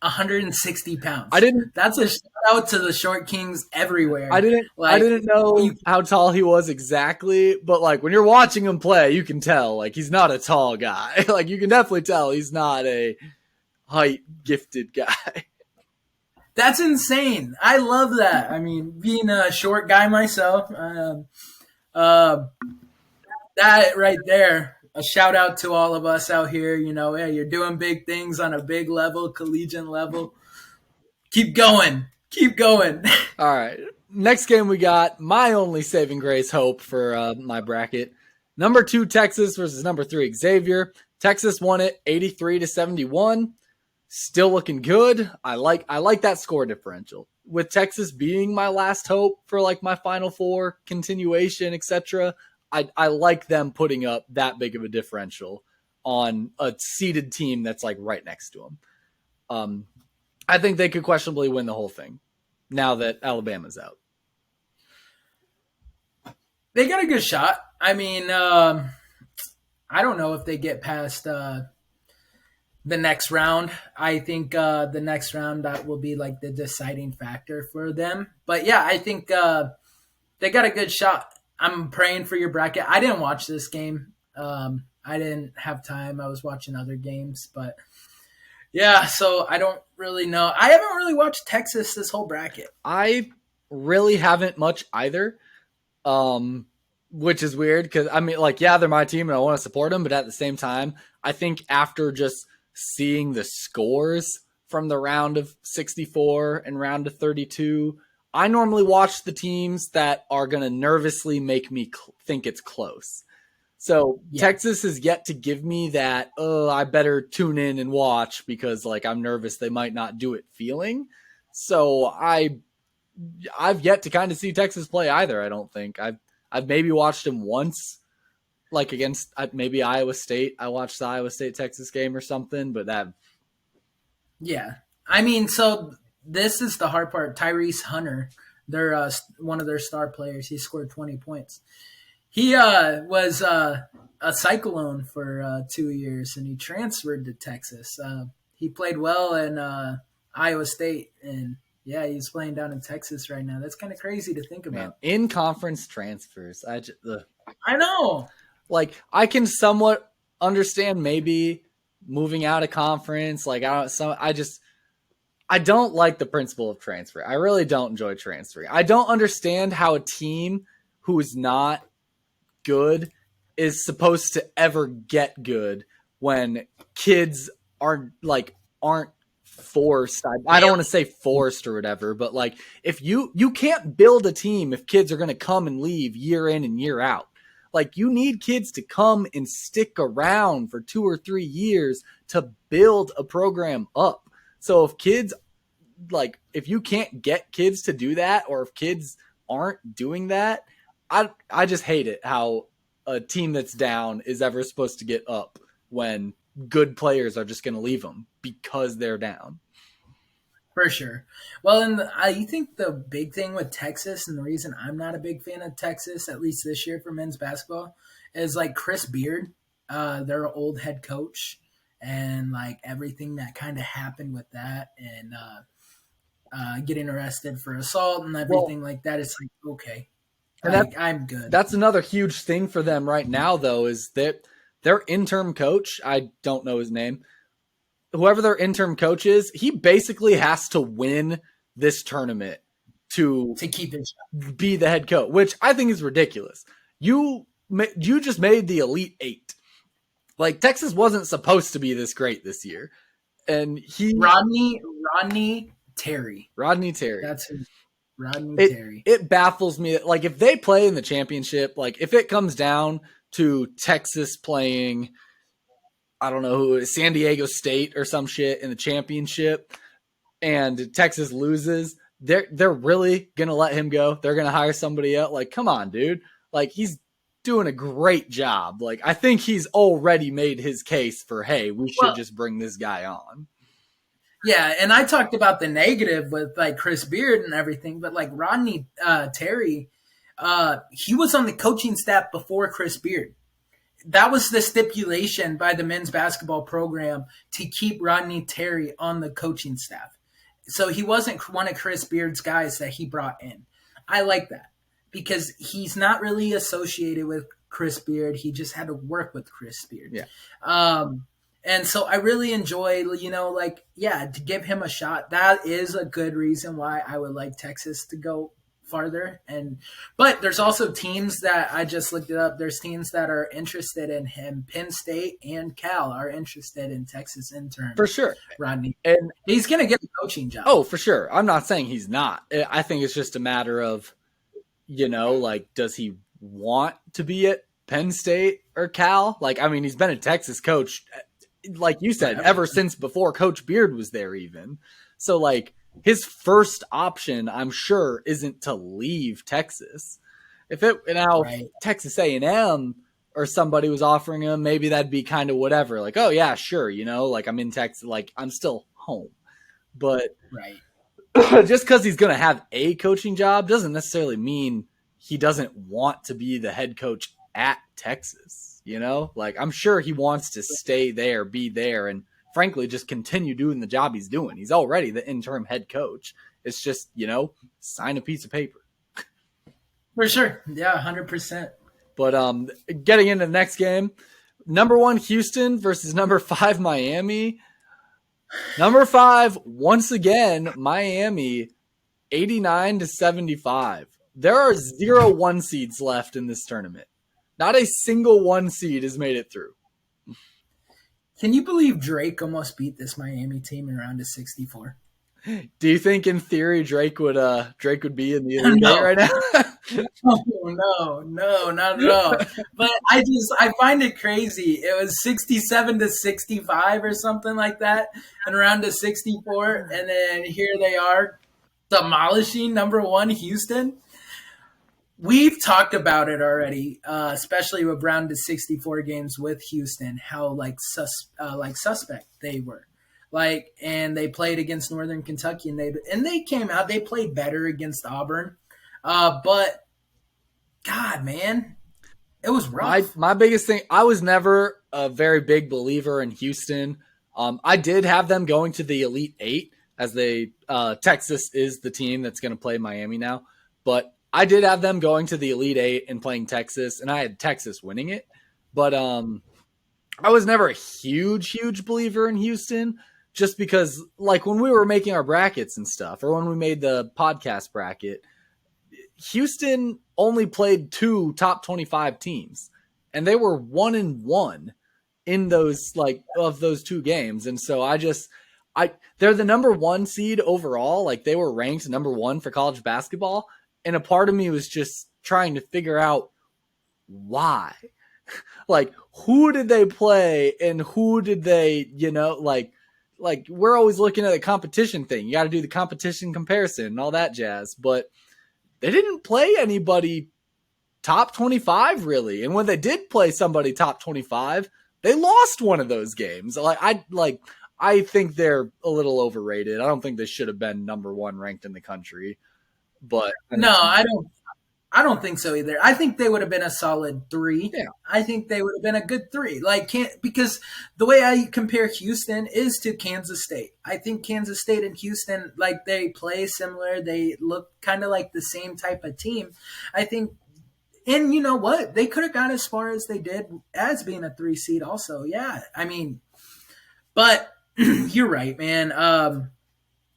160 pounds. That's a shout out to the short kings everywhere. I didn't know how tall he was exactly, but like when you're watching him play, you can tell like he's not a tall guy. Like you can definitely tell he's not a height gifted guy. That's insane. I love that. I mean, being a short guy myself, that right there, a shout out to all of us out here. You know, hey, you're doing big things on a big level, collegiate level. Keep going. Keep going. All right. Next game we got my only saving grace hope for my bracket. Number 2, Texas versus number 3, Xavier. Texas won it 83-71. Still looking good. I like that score differential. With Texas being my last hope for like my Final Four continuation, etc., I like them putting up that big of a differential on a seeded team that's like right next to them. I think they could questionably win the whole thing now that Alabama's out. They got a good shot. I mean, I don't know if they get past the next round. I think the next round that will be like the deciding factor for them. But yeah, I think they got a good shot. I'm praying for your bracket. I didn't watch this game. I didn't have time. I was watching other games, but yeah, so I don't really know. I haven't really watched Texas this whole bracket. I really haven't much either, which is weird because, I mean, like, yeah, they're my team and I want to support them, but at the same time, I think after just seeing the scores from the round of 64 and round of 32, I normally watch the teams that are going to nervously make me think it's close. So yeah. Texas has yet to give me that, I better tune in and watch because like I'm nervous they might not do it feeling. So I've yet to kind of see Texas play either. I don't think I've maybe watched them once, like against maybe Iowa State. I watched the Iowa State Texas game or something, but that. Yeah. I mean, so this is the hard part. Tyrese Hunter, they're one of their star players. He scored 20 points. He was a Cyclone for 2 years, and he transferred to Texas. He played well in Iowa State, and yeah, he's playing down in Texas right now. That's kind of crazy to think about. Man, in-conference transfers. I know. Like, I can somewhat understand maybe moving out of conference. Like, I I don't like the principle of transfer. I really don't enjoy transferring. I don't understand how a team who is not good is supposed to ever get good when kids aren't forced. I don't want to say forced or whatever, but like if you can't build a team if kids are going to come and leave year in and year out. Like you need kids to come and stick around for 2 or 3 years to build a program up. So if you can't get kids to do that, or if kids aren't doing that, I just hate it how a team that's down is ever supposed to get up when good players are just going to leave them because they're down. For sure. Well, and I think the big thing with Texas, and the reason I'm not a big fan of Texas, at least this year for men's basketball, is like Chris Beard, their old head coach, and like everything that kind of happened with that, and getting arrested for assault and everything like that. It's like, okay, like, I'm good. That's another huge thing for them right now, though, is that their interim coach, I don't know his name, whoever their interim coach is, he basically has to win this tournament to keep his job, be the head coach, which I think is ridiculous. You just made the Elite Eight. Like, Texas wasn't supposed to be this great this year. And Rodney Terry. That's his. Terry. It baffles me. Like, if they play in the championship, like, if it comes down to Texas playing, I don't know who, San Diego State or some shit in the championship, and Texas loses, they're really going to let him go? They're going to hire somebody else? Like, come on, dude. Like, he's doing a great job. Like, I think he's already made his case for, hey, we should just bring this guy on. Yeah, and I talked about the negative with like Chris Beard and everything, but like Rodney Terry, he was on the coaching staff before Chris Beard. That was the stipulation by the men's basketball program to keep Rodney Terry on the coaching staff. So he wasn't one of Chris Beard's guys that he brought in. I like that because he's not really associated with Chris Beard. He just had to work with Chris Beard. Yeah. And so I really enjoy, to give him a shot. That is a good reason why I would like Texas to go farther. But there's also teams that I just looked it up. There's teams that are interested in him. Penn State and Cal are interested in Texas intern. For sure. Rodney. And he's going to get a coaching job. Oh, for sure. I'm not saying he's not. I think it's just a matter of, does he want to be at Penn State or Cal? Like, I mean, he's been a Texas coach, like you said, ever since before Coach Beard was there even. So, like, his first option, I'm sure, isn't to leave Texas. If Texas A&M or somebody was offering him, maybe that'd be kind of whatever. Like, oh, yeah, sure, like, I'm in Texas. Like, I'm still home. But just because he's going to have a coaching job doesn't necessarily mean he doesn't want to be the head coach at Texas. Like, I'm sure he wants to stay there, be there, and frankly, just continue doing the job he's doing. He's already the interim head coach. It's just, sign a piece of paper. For sure. Yeah, 100%. But getting into the next game, number 1 Houston versus number 5 Miami. Number 5, once again, Miami, 89-75. There are 0 1 seeds left in this tournament. Not a single 1 seed has made it through. Can you believe Drake almost beat this Miami team in round of 64? Do you think, in theory, Drake would be in the Elite Eight right now? No, not at all. But I find it crazy. It was 67-65 or something like that in round of 64, and then here they are demolishing number 1 Houston. We've talked about it already, especially with round of 64 games with Houston, how suspect they were. And they played against Northern Kentucky, and they came out. They played better against Auburn, but God, man, it was rough. My biggest thing, I was never a very big believer in Houston. I did have them going to the Elite Eight, as Texas is the team that's going to play Miami now, but I did have them going to the Elite Eight and playing Texas, and I had Texas winning it. But I was never a huge believer in Houston just because like when we were making our brackets and stuff, or when we made the podcast bracket, Houston only played 2 top 25 teams, and they were 1-1 in those like of those 2 games. And so they're the number 1 seed overall. Like they were ranked number 1 for college basketball. And a part of me was just trying to figure out why. Like, who did they play and who did they, like we're always looking at the competition thing. You got to do the competition comparison and all that jazz. But they didn't play anybody top 25 really. And when they did play somebody top 25, they lost one of those games. I think they're a little overrated. I don't think they should have been number 1 ranked in the country. But no, I don't think so either. I think they would have been a solid 3. Yeah. I think they would have been a good 3. Because the way I compare Houston is to Kansas State. I think Kansas State and Houston, like they play similar. They look kind of like the same type of team. I think, and you know what? They could have got as far as they did as being a 3 seed also. Yeah. I mean, but you're right, man.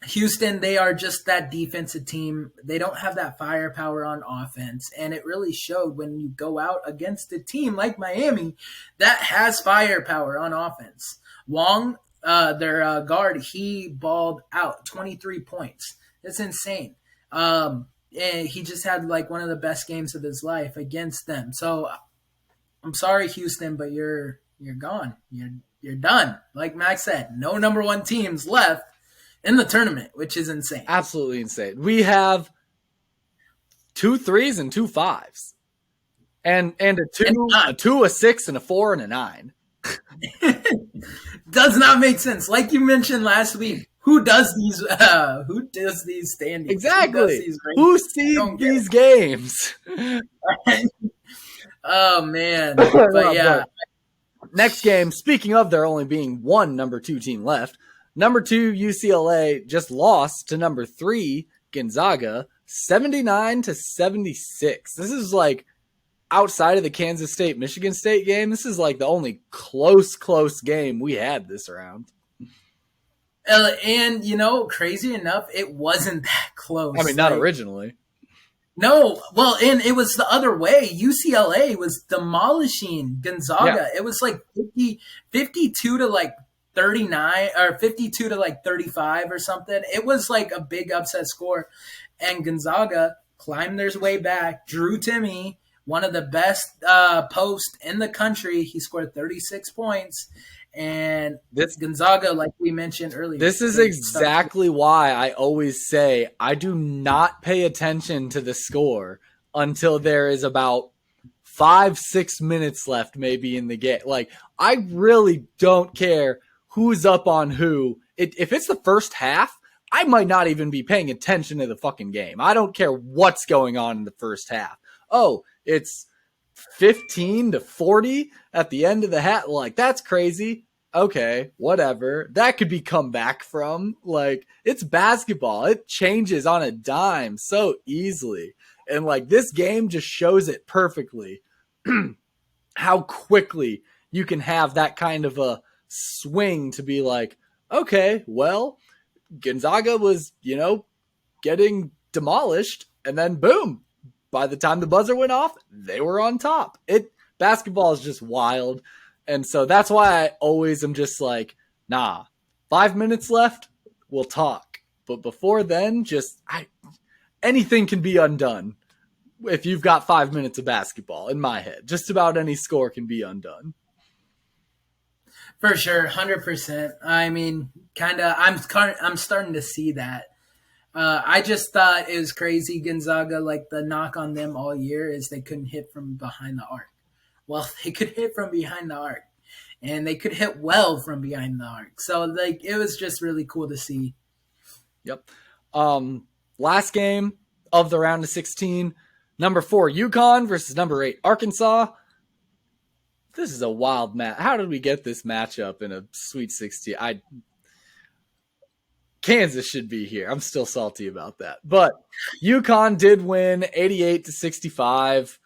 Houston, they are just that defensive team. They don't have that firepower on offense. And it really showed when you go out against a team like Miami that has firepower on offense. Wong, their guard, he balled out 23 points. That's insane. And he just had like one of the best games of his life against them. So I'm sorry, Houston, but you're gone. You're done. Like Max said, no number 1 teams left in the tournament, which is insane. Absolutely insane. We have 2 3s and 2 5s. And a 2, a 6, and a 4, and a 9. Does not make sense. Like you mentioned last week, who does these standings? Exactly. Who sees these games? Oh man. But yeah. Next game, speaking of there only being 1 number 2 team left, number 2 UCLA just lost to number 3 Gonzaga 79-76. This is like outside of the Kansas State Michigan State game. This is like the only close game we had this round. And crazy enough, it wasn't that close. I mean, not originally. No, well, and it was the other way. UCLA was demolishing Gonzaga. Yeah. It was like 52 to like 39 or 52 to like 35 or something. It was like a big upset score. And Gonzaga climbed their way back. Drew Timme, one of the best posts in the country. He scored 36 points. And this Gonzaga, like we mentioned earlier. This is exactly why I always say I do not pay attention to the score until there is about 5-6 minutes left maybe in the game. Like, I really don't care who's up on who. If it's the first half, I might not even be paying attention to the fucking game. I don't care what's going on in the first half. Oh, it's 15-40 at the end of the half. Like, that's crazy. Okay, whatever. That could be come back from. Like, it's basketball. It changes on a dime so easily. And, like, this game just shows it perfectly. How quickly you can have that kind of a swing to be like, okay, well, Gonzaga was, getting demolished. And then, boom, by the time the buzzer went off, they were on top. Basketball is just wild. And so that's why I always am just like, nah, 5 minutes left, we'll talk. But before then, anything can be undone if you've got 5 minutes of basketball in my head. Just about any score can be undone. For sure, 100%. I mean, I'm starting to see that. I just thought it was crazy, Gonzaga, like the knock on them all year is they couldn't hit from behind the arc. Well, they could hit from behind the arc, and they could hit well from behind the arc. So, like, it was just really cool to see. Yep. Last game of the round of 16, number 4 UConn versus number 8 Arkansas. This is a wild match. How did we get this matchup in a Sweet 16? Kansas should be here. I'm still salty about that. But UConn did win 88-65.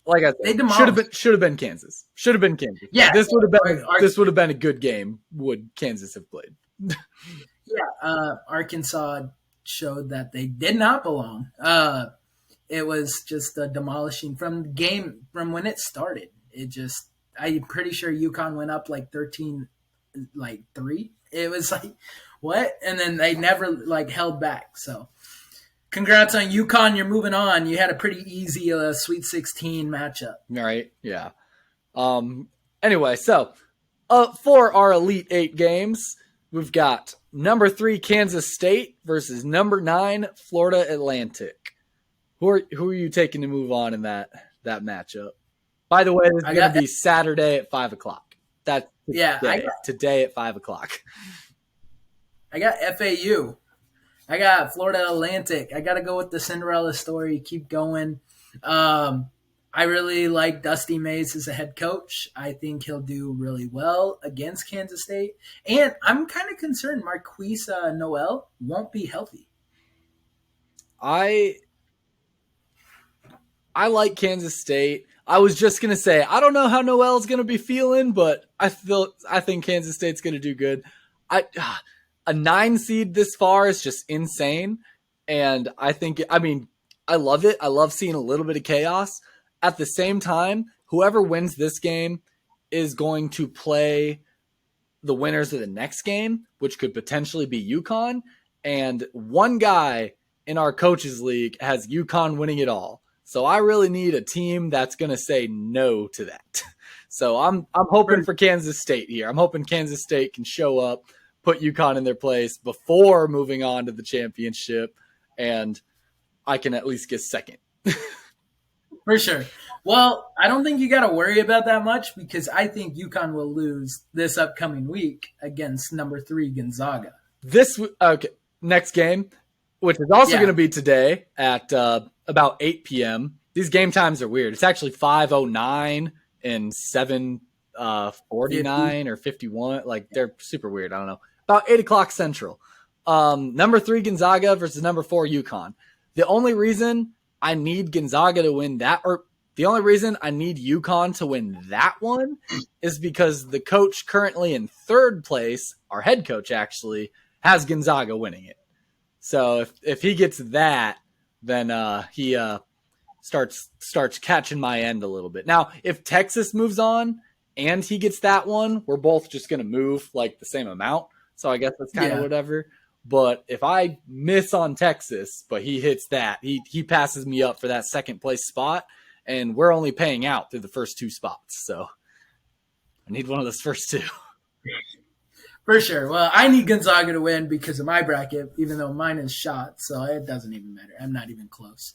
like I They said, demolished. should have been Kansas. Should have been Kansas. Yeah, This would have been a good game. Would Kansas have played? Arkansas showed that they did not belong. It was just demolishing from the game from when it started. I'm pretty sure UConn went up like 13, like 3. It was like, what? And then they never like held back. So congrats on UConn. You're moving on. You had a pretty easy Sweet 16 matchup. Right. Yeah. Anyway, so for our Elite 8 games, we've got number 3 Kansas State versus number 9 Florida Atlantic. Who are you taking to move on in that matchup? By the way, this is going to be Saturday at 5:00. That's today at 5:00. I got FAU. I got Florida Atlantic. I got to go with the Cinderella story. Keep going. I really like Dusty Mays as a head coach. I think he'll do really well against Kansas State. And I'm kind of concerned Marquise Noel won't be healthy. I like Kansas State. I was just going to say, I don't know how Noel's going to be feeling, but I think Kansas State's going to do good. A 9 seed this far is just insane. And I love it. I love seeing a little bit of chaos. At the same time, whoever wins this game is going to play the winners of the next game, which could potentially be UConn. And one guy in our coaches league has UConn winning it all. So I really need a team that's going to say no to that. So I'm hoping for Kansas State here. I'm hoping Kansas State can show up, put UConn in their place before moving on to the championship, and I can at least get second. For sure. Well, I don't think you got to worry about that much because I think UConn will lose this upcoming week against number 3 Gonzaga. Next game, which is also going to be today at about 8 p.m. These game times are weird. It's actually 5:09 and 7:49 or 51. Like, they're super weird. I don't know. About 8 o'clock Central. Number 3 Gonzaga versus number 4 UConn. The only reason I need Gonzaga to win that, or the only reason I need UConn to win that one, is because the coach currently in 3rd place, our head coach actually, has Gonzaga winning it. So if he gets that, then he starts catching my end a little bit. Now, if Texas moves on and he gets that one, we're both just going to move like the same amount. So I guess that's kind of whatever. But if I miss on Texas, but he hits that, he passes me up for that 2nd place spot, and we're only paying out through the first 2 spots. So I need one of those first 2. For sure. Well, I need Gonzaga to win because of my bracket, even though mine is shot, so it doesn't even matter. I'm not even close.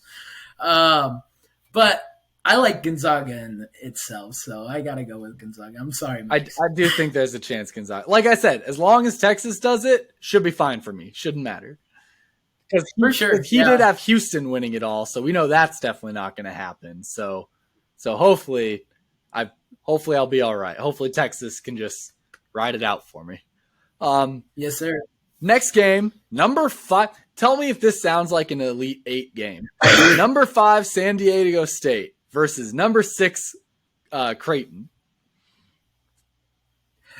But I like Gonzaga in itself, so I got to go with Gonzaga. I'm sorry, Mike. I do think there's a chance Gonzaga. Like I said, as long as Texas does it, should be fine for me. Shouldn't matter. Because he did have Houston winning it all, so we know that's definitely not going to happen. So hopefully I'll be all right. Hopefully Texas can just ride it out for me. Yes, sir. Next game, number 5. Tell me if this sounds like an Elite 8 game. Number 5, San Diego State versus number 6, Creighton.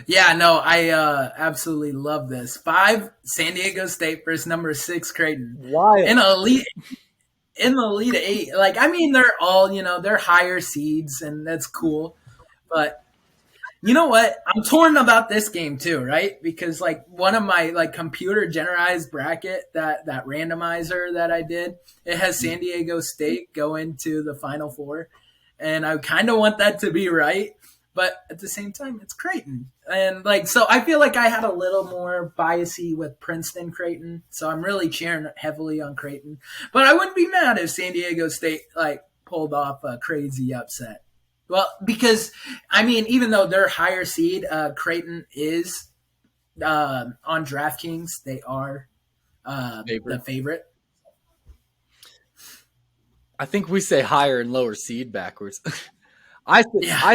Yeah, no, I absolutely love this. 5, San Diego State versus number 6, Creighton. Why? In the Elite 8. Like, I mean, they're all, they're higher seeds, and that's cool. But you know what? I'm torn about this game too, right? Because like one of my like computer generalized bracket, that randomizer that I did, it has San Diego State go into the Final Four, and I kind of want that to be right, but at the same time, it's Creighton, and like so I feel like I had a little more biasy with Princeton Creighton, so I'm really cheering heavily on Creighton, but I wouldn't be mad if San Diego State like pulled off a crazy upset. Well, because, I mean, even though they're higher seed, Creighton is on DraftKings. They are the favorite. I think we say higher and lower seed backwards. I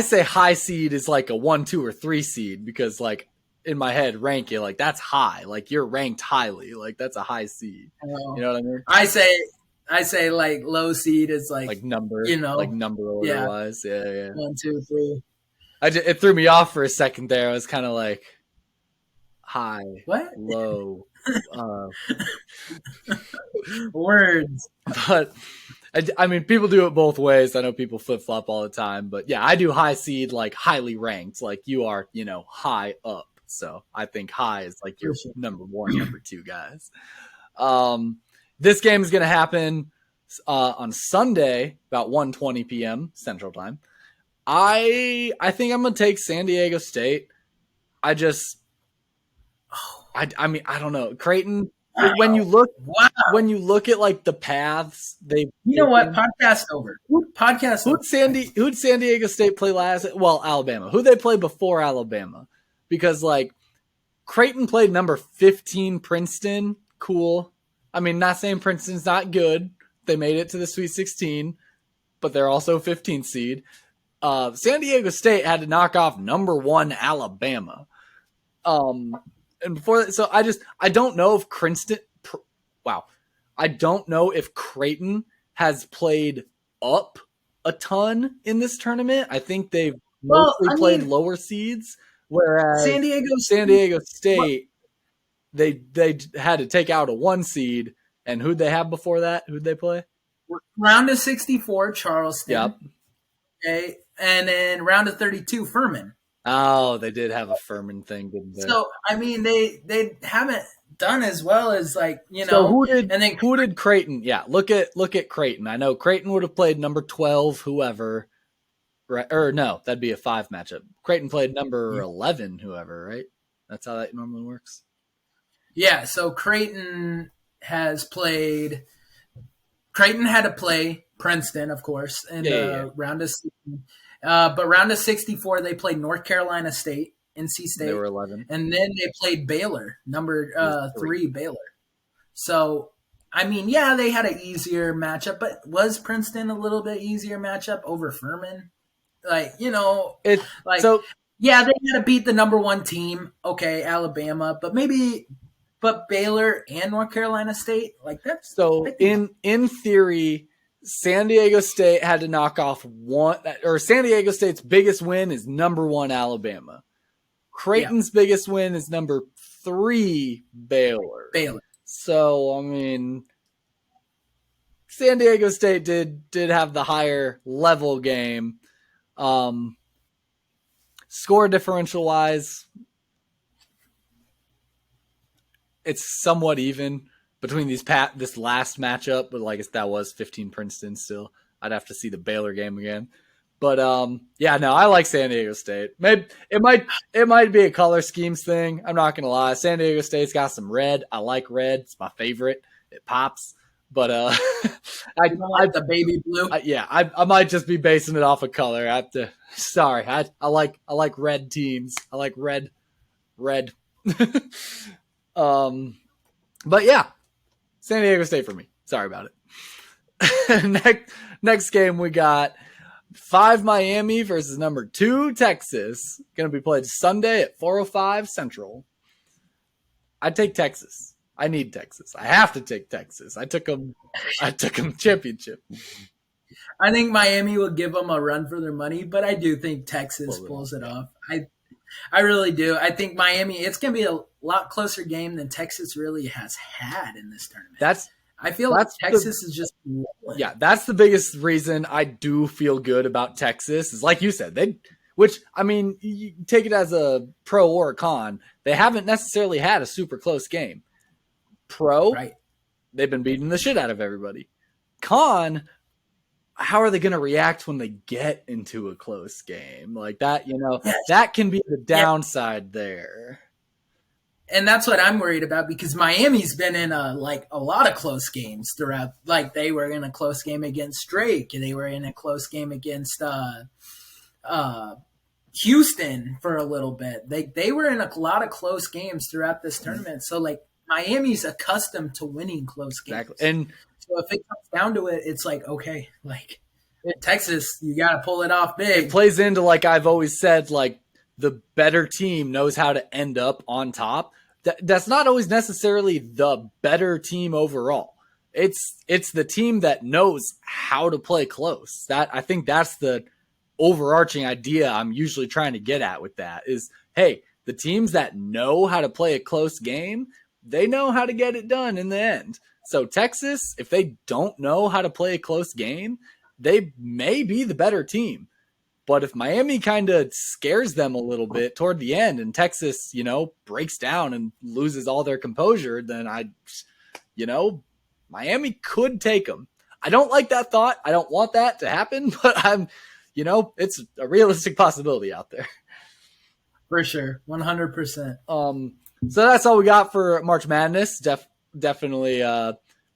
say high seed is like a 1, 2, or 3 seed because, like, in my head, rank it like that's high. Like, you're ranked highly. Like, that's a high seed. You know what I mean? I say I say like low seed is like number, you know, like number order yeah, wise. Yeah. 1, 2, 3. It threw me off for a second there. I was kind of like high, What low, uh, words? but I mean, people do it both ways. I know people flip flop all the time, but yeah, I do high seed, like highly ranked, like you are, high up. So I think high is like your number one, number two guys. This game is going to happen on Sunday about 1:20 p.m. Central Time. I think I'm going to take San Diego State. I mean, I don't know. Creighton, when you look at like the paths they, what? Podcast over. Podcast over. Who'd San Diego State play last? Well, Alabama. Who'd they play before Alabama? Because like Creighton played number 15 Princeton. Cool. I mean, not saying Princeton's not good. They made it to the Sweet 16, but they're also 15th seed. San Diego State had to knock off number 1 Alabama. And before that, so I don't know if I don't know if Creighton has played up a ton in this tournament. I think they've mostly played lower seeds, whereas San Diego State, they had to take out a 1 seed. And who'd they have before that? Who'd they play? Round of 64, Charleston. Yep. Okay. And then round of 32, Furman. Oh, they did have a Furman thing, didn't they? So I mean, they haven't done as well as like So who did Creighton? Yeah, look at Creighton. I know Creighton would have played number 12, whoever, right? Or no, that'd be a 5 matchup. Creighton played number 11, whoever, right? That's how that normally works. Yeah. So Creighton had to play Princeton, of course, in the round of. But round of 64, they played North Carolina State, NC State. They were 11. And then they played Baylor, number 3 Baylor. So, I mean, yeah, they had an easier matchup, but was Princeton a little bit easier matchup over Furman? Like, yeah, they had to beat the number 1 team, okay, Alabama, but Baylor and North Carolina State, like that's so in theory. San Diego State had to knock off San Diego State's biggest win is number 1 Alabama. Creighton's biggest win is number 3 Baylor. So, I mean, San Diego State did have the higher level game. Score differential wise, it's somewhat even between this last matchup, but like that was 15 Princeton still. I'd have to see the Baylor game again. But I like San Diego State. Maybe it might be a color schemes thing. I'm not gonna lie. San Diego State's got some red. I like red. It's my favorite. It pops. But I like the baby blue. I might just be basing it off of color. I have to. Sorry, I like red teams. I like red. But yeah. San Diego State for me. Sorry about it. Next game we got 5 Miami versus number 2 Texas. Going to be played Sunday at 4:05 Central. I take Texas. I need Texas. I have to take Texas. I took them championship. I think Miami will give them a run for their money, but I do think Texas pulls it off. I really do. I think Miami, it's going to be a lot closer game than Texas really has had in this tournament. I feel like Texas is just rolling. Yeah, that's the biggest reason I do feel good about Texas is like you said, which, I mean, you take it as a pro or a con. They haven't necessarily had a super close game. Pro, right. They've been beating the shit out of everybody. Con, how are they going to react when they get into a close game like that? That can be the downside there. And that's what I'm worried about because Miami's been in a lot of close games throughout. Like they were in a close game against Drake, and they were in a close game against Houston for a little bit. They were in a lot of close games throughout this tournament. So like Miami's accustomed to winning close games. Exactly. And so if it comes down to it, it's like, okay, like Texas, you got to pull it off big. It plays into, like I've always said, like the better team knows how to end up on top. That's not always necessarily the better team overall. it's the team that knows how to play close. That I think that's the overarching idea I'm usually trying to get at with that is, hey, the teams that know how to play a close game, they know how to get it done in the end. So Texas, if they don't know how to play a close game, they may be the better team. But if Miami kind of scares them a little bit toward the end and Texas, breaks down and loses all their composure, then Miami could take them. I don't like that thought. I don't want that to happen, but it's a realistic possibility out there. For sure. 100%. So that's all we got for March Madness. Definitely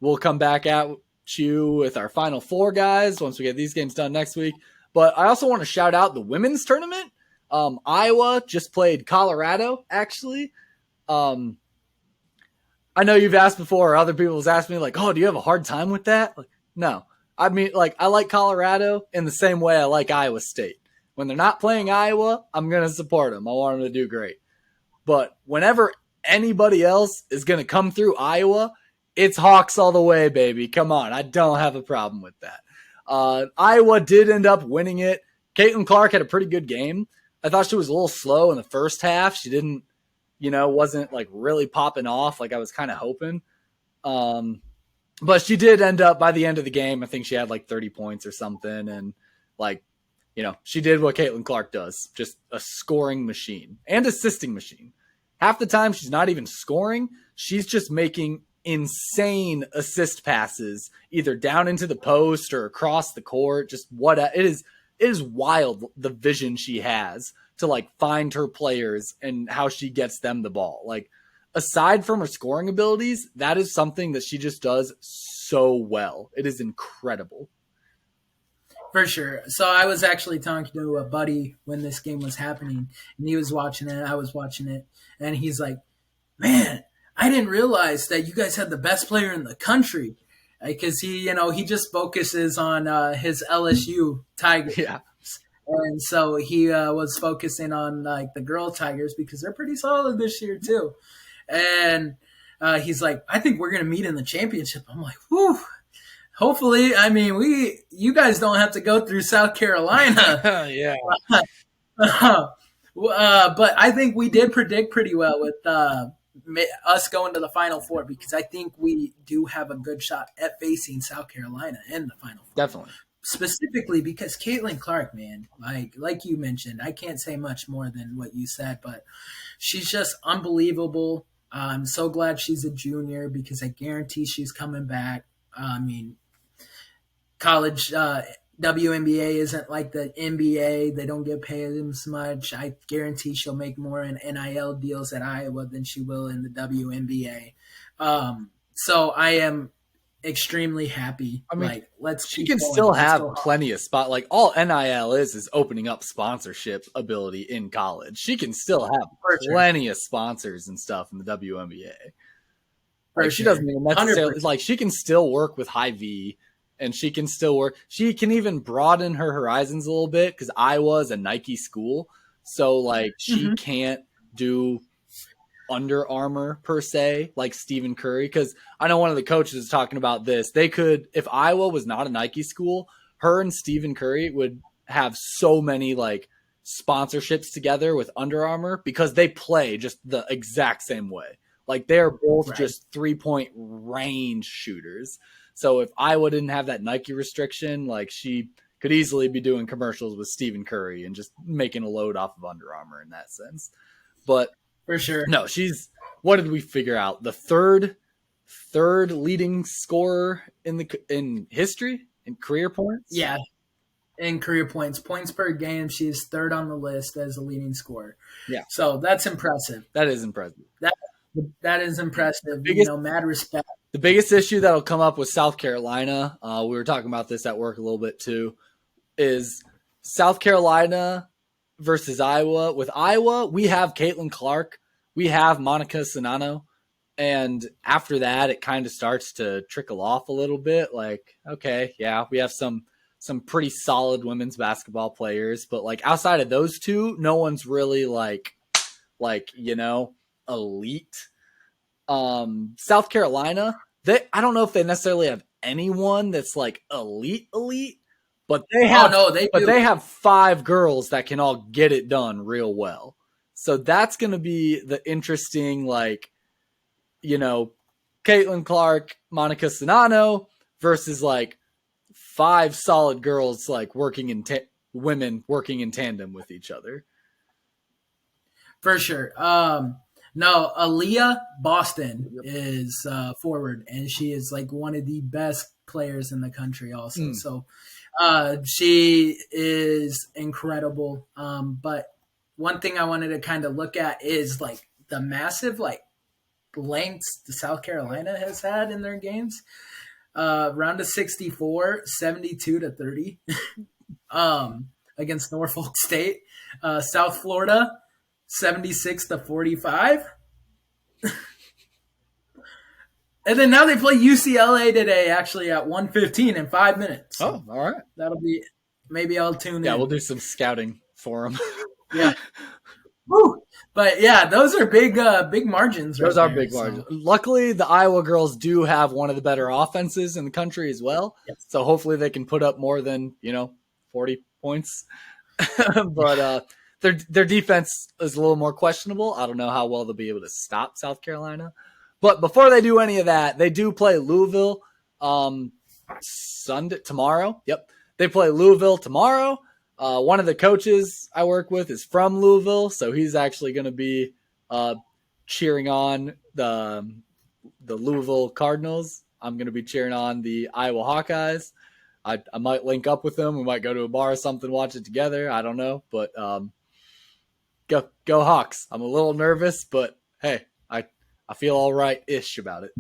we'll come back at you with our Final Four, guys, once we get these games done next week. But I also want to shout out the women's tournament. Iowa just played Colorado, actually. I know you've asked before, or other people have asked me, like, oh, do you have a hard time with that? Like, no. I mean, like, I like Colorado in the same way I like Iowa State. When they're not playing Iowa, I'm going to support them. I want them to do great. But whenever anybody else is going to come through Iowa, it's Hawks all the way, baby. Come on. I don't have a problem with that. Iowa did end up winning it. Caitlin Clark had a pretty good game. I thought she was a little slow in the first half. She didn't, wasn't like really popping off like I was kind of hoping. But she did end up by the end of the game. I think she had like 30 points or something. And she did what Caitlin Clark does, just a scoring machine and assisting machine. Half the time she's not even scoring. She's just making insane assist passes, either down into the post or across the court. Just it is wild, the vision she has to like find her players and how she gets them the ball. Like, aside from her scoring abilities, that is something that she just does so well. It is incredible. For sure. So I was actually talking to a buddy when this game was happening, and he was watching it, I was watching it, and he's like, man, I didn't realize that you guys had the best player in the country, because he just focuses on his LSU Tigers. Yeah. And so he was focusing on like the girl Tigers because they're pretty solid this year too. And he's like, I think we're going to meet in the championship. I'm like, whew. Hopefully, I mean, you guys don't have to go through South Carolina. Yeah. But I think we did predict pretty well with us going to the Final Four, because I think we do have a good shot at facing South Carolina in the Final Four. Definitely. Specifically because Caitlin Clark, man, like you mentioned, I can't say much more than what you said, but she's just unbelievable. I'm so glad she's a junior because I guarantee she's coming back. I mean, college WNBA isn't like the NBA. They don't get paid as much. I guarantee she'll make more in NIL deals at Iowa than she will in the WNBA. So I am extremely happy. I mean, she can still have plenty of spot. Like, all NIL is opening up sponsorship ability in college. She can still have plenty of sponsors and stuff in the WNBA. Like, she doesn't even necessarily like, she can still work with Hy-Vee, and she can still work. She can even broaden her horizons a little bit because Iowa is a Nike school. So like, she can't do Under Armour per se, like Stephen Curry. Because I know one of the coaches is talking about this. They could, if Iowa was not a Nike school, her and Stephen Curry would have so many like sponsorships together with Under Armour because they play just the exact same way. Like, they're both just 3-point range shooters. So if Iowa didn't have that Nike restriction, like, she could easily be doing commercials with Stephen Curry and just making a load off of Under Armour in that sense. But for sure, no, what did we figure out? The third leading scorer in history in career points? Yeah. In career points per game, she's third on the list as a leading scorer. Yeah. So that's impressive. That is impressive. That is impressive. Mad respect. The biggest issue that'll come up with South Carolina, we were talking about this at work a little bit too, is South Carolina versus Iowa. With Iowa, we have Caitlin Clark, we have Monica Sinano, and after that, it kind of starts to trickle off a little bit. Like, okay, yeah, we have some pretty solid women's basketball players, but like, outside of those two, no one's really like elite. South Carolina, I don't know if they necessarily have anyone that's like elite, but they have, no, they do. they have 5 girls that can all get it done real well. So that's going to be the interesting, like, you know, Caitlin Clark, Monica Sonano versus like 5 solid girls, like women working in tandem with each other. For sure. No, Aaliyah Boston is forward, and she is like one of the best players in the country also. So she is incredible. But one thing I wanted to kind of look at is like the massive like lengths the South Carolina has had in their games. Round of 64, 72-30 against Norfolk State. South Florida, 76-45. And then now they play UCLA today, actually at 1:15 in 5 minutes. So all right. That'll be, maybe I'll tune in. Yeah, we'll do some scouting for them. Yeah. Woo. But yeah, those are big margins. Those are big margins. Luckily, the Iowa girls do have one of the better offenses in the country as well. Yes. So hopefully they can put up more than 40 points. But their defense is a little more questionable. I don't know how well they'll be able to stop South Carolina. But before they do any of that, they do play Louisville tomorrow. Yep, they play Louisville tomorrow. One of the coaches I work with is from Louisville, so he's actually going to be cheering on the Louisville Cardinals. I'm going to be cheering on the Iowa Hawkeyes. I might link up with them. We might go to a bar or something, watch it together. I don't know, but go Hawks. I'm a little nervous, but hey, I feel all right-ish about it.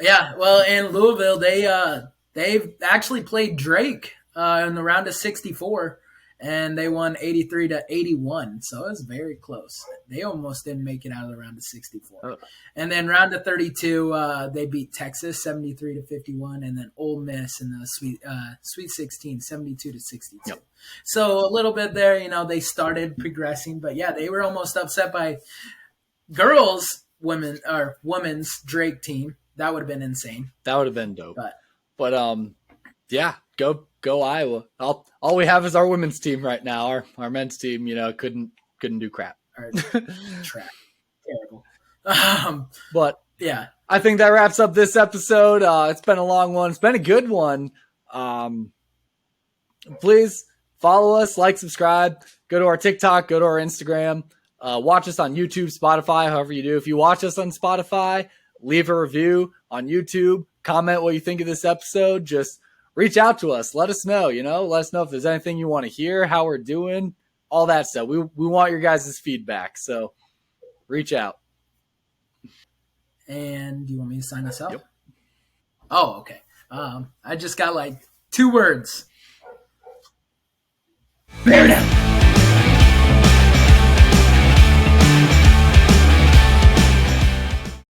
Yeah, well, in Louisville, they've actually played Drake in the round of 64, and they won 83-81. So it was very close. They almost didn't make it out of the round of 64. Oh. And then round of 32, they beat Texas 73-51, and then Ole Miss in the Sweet 16 72-62. Yep. So a little bit there, they started progressing, but yeah, they were almost upset by women's Drake team. That would have been insane. That would have been dope. But yeah, go Iowa. All we have is our women's team right now. Our men's team, couldn't do crap. Crap. Terrible. But yeah, I think that wraps up this episode. It's been a long one. It's been a good one. Please follow us, like, subscribe, go to our TikTok, go to our Instagram, watch us on YouTube, Spotify, however you do. If you watch us on Spotify, leave a review on YouTube, comment what you think of this episode. Just reach out to us. Let us know, let us know if there's anything you want to hear, how we're doing, all that stuff. We want your guys' feedback. So reach out. And do you want me to sign us out? Yep. Oh, okay. I just got like 2 words. Bear down.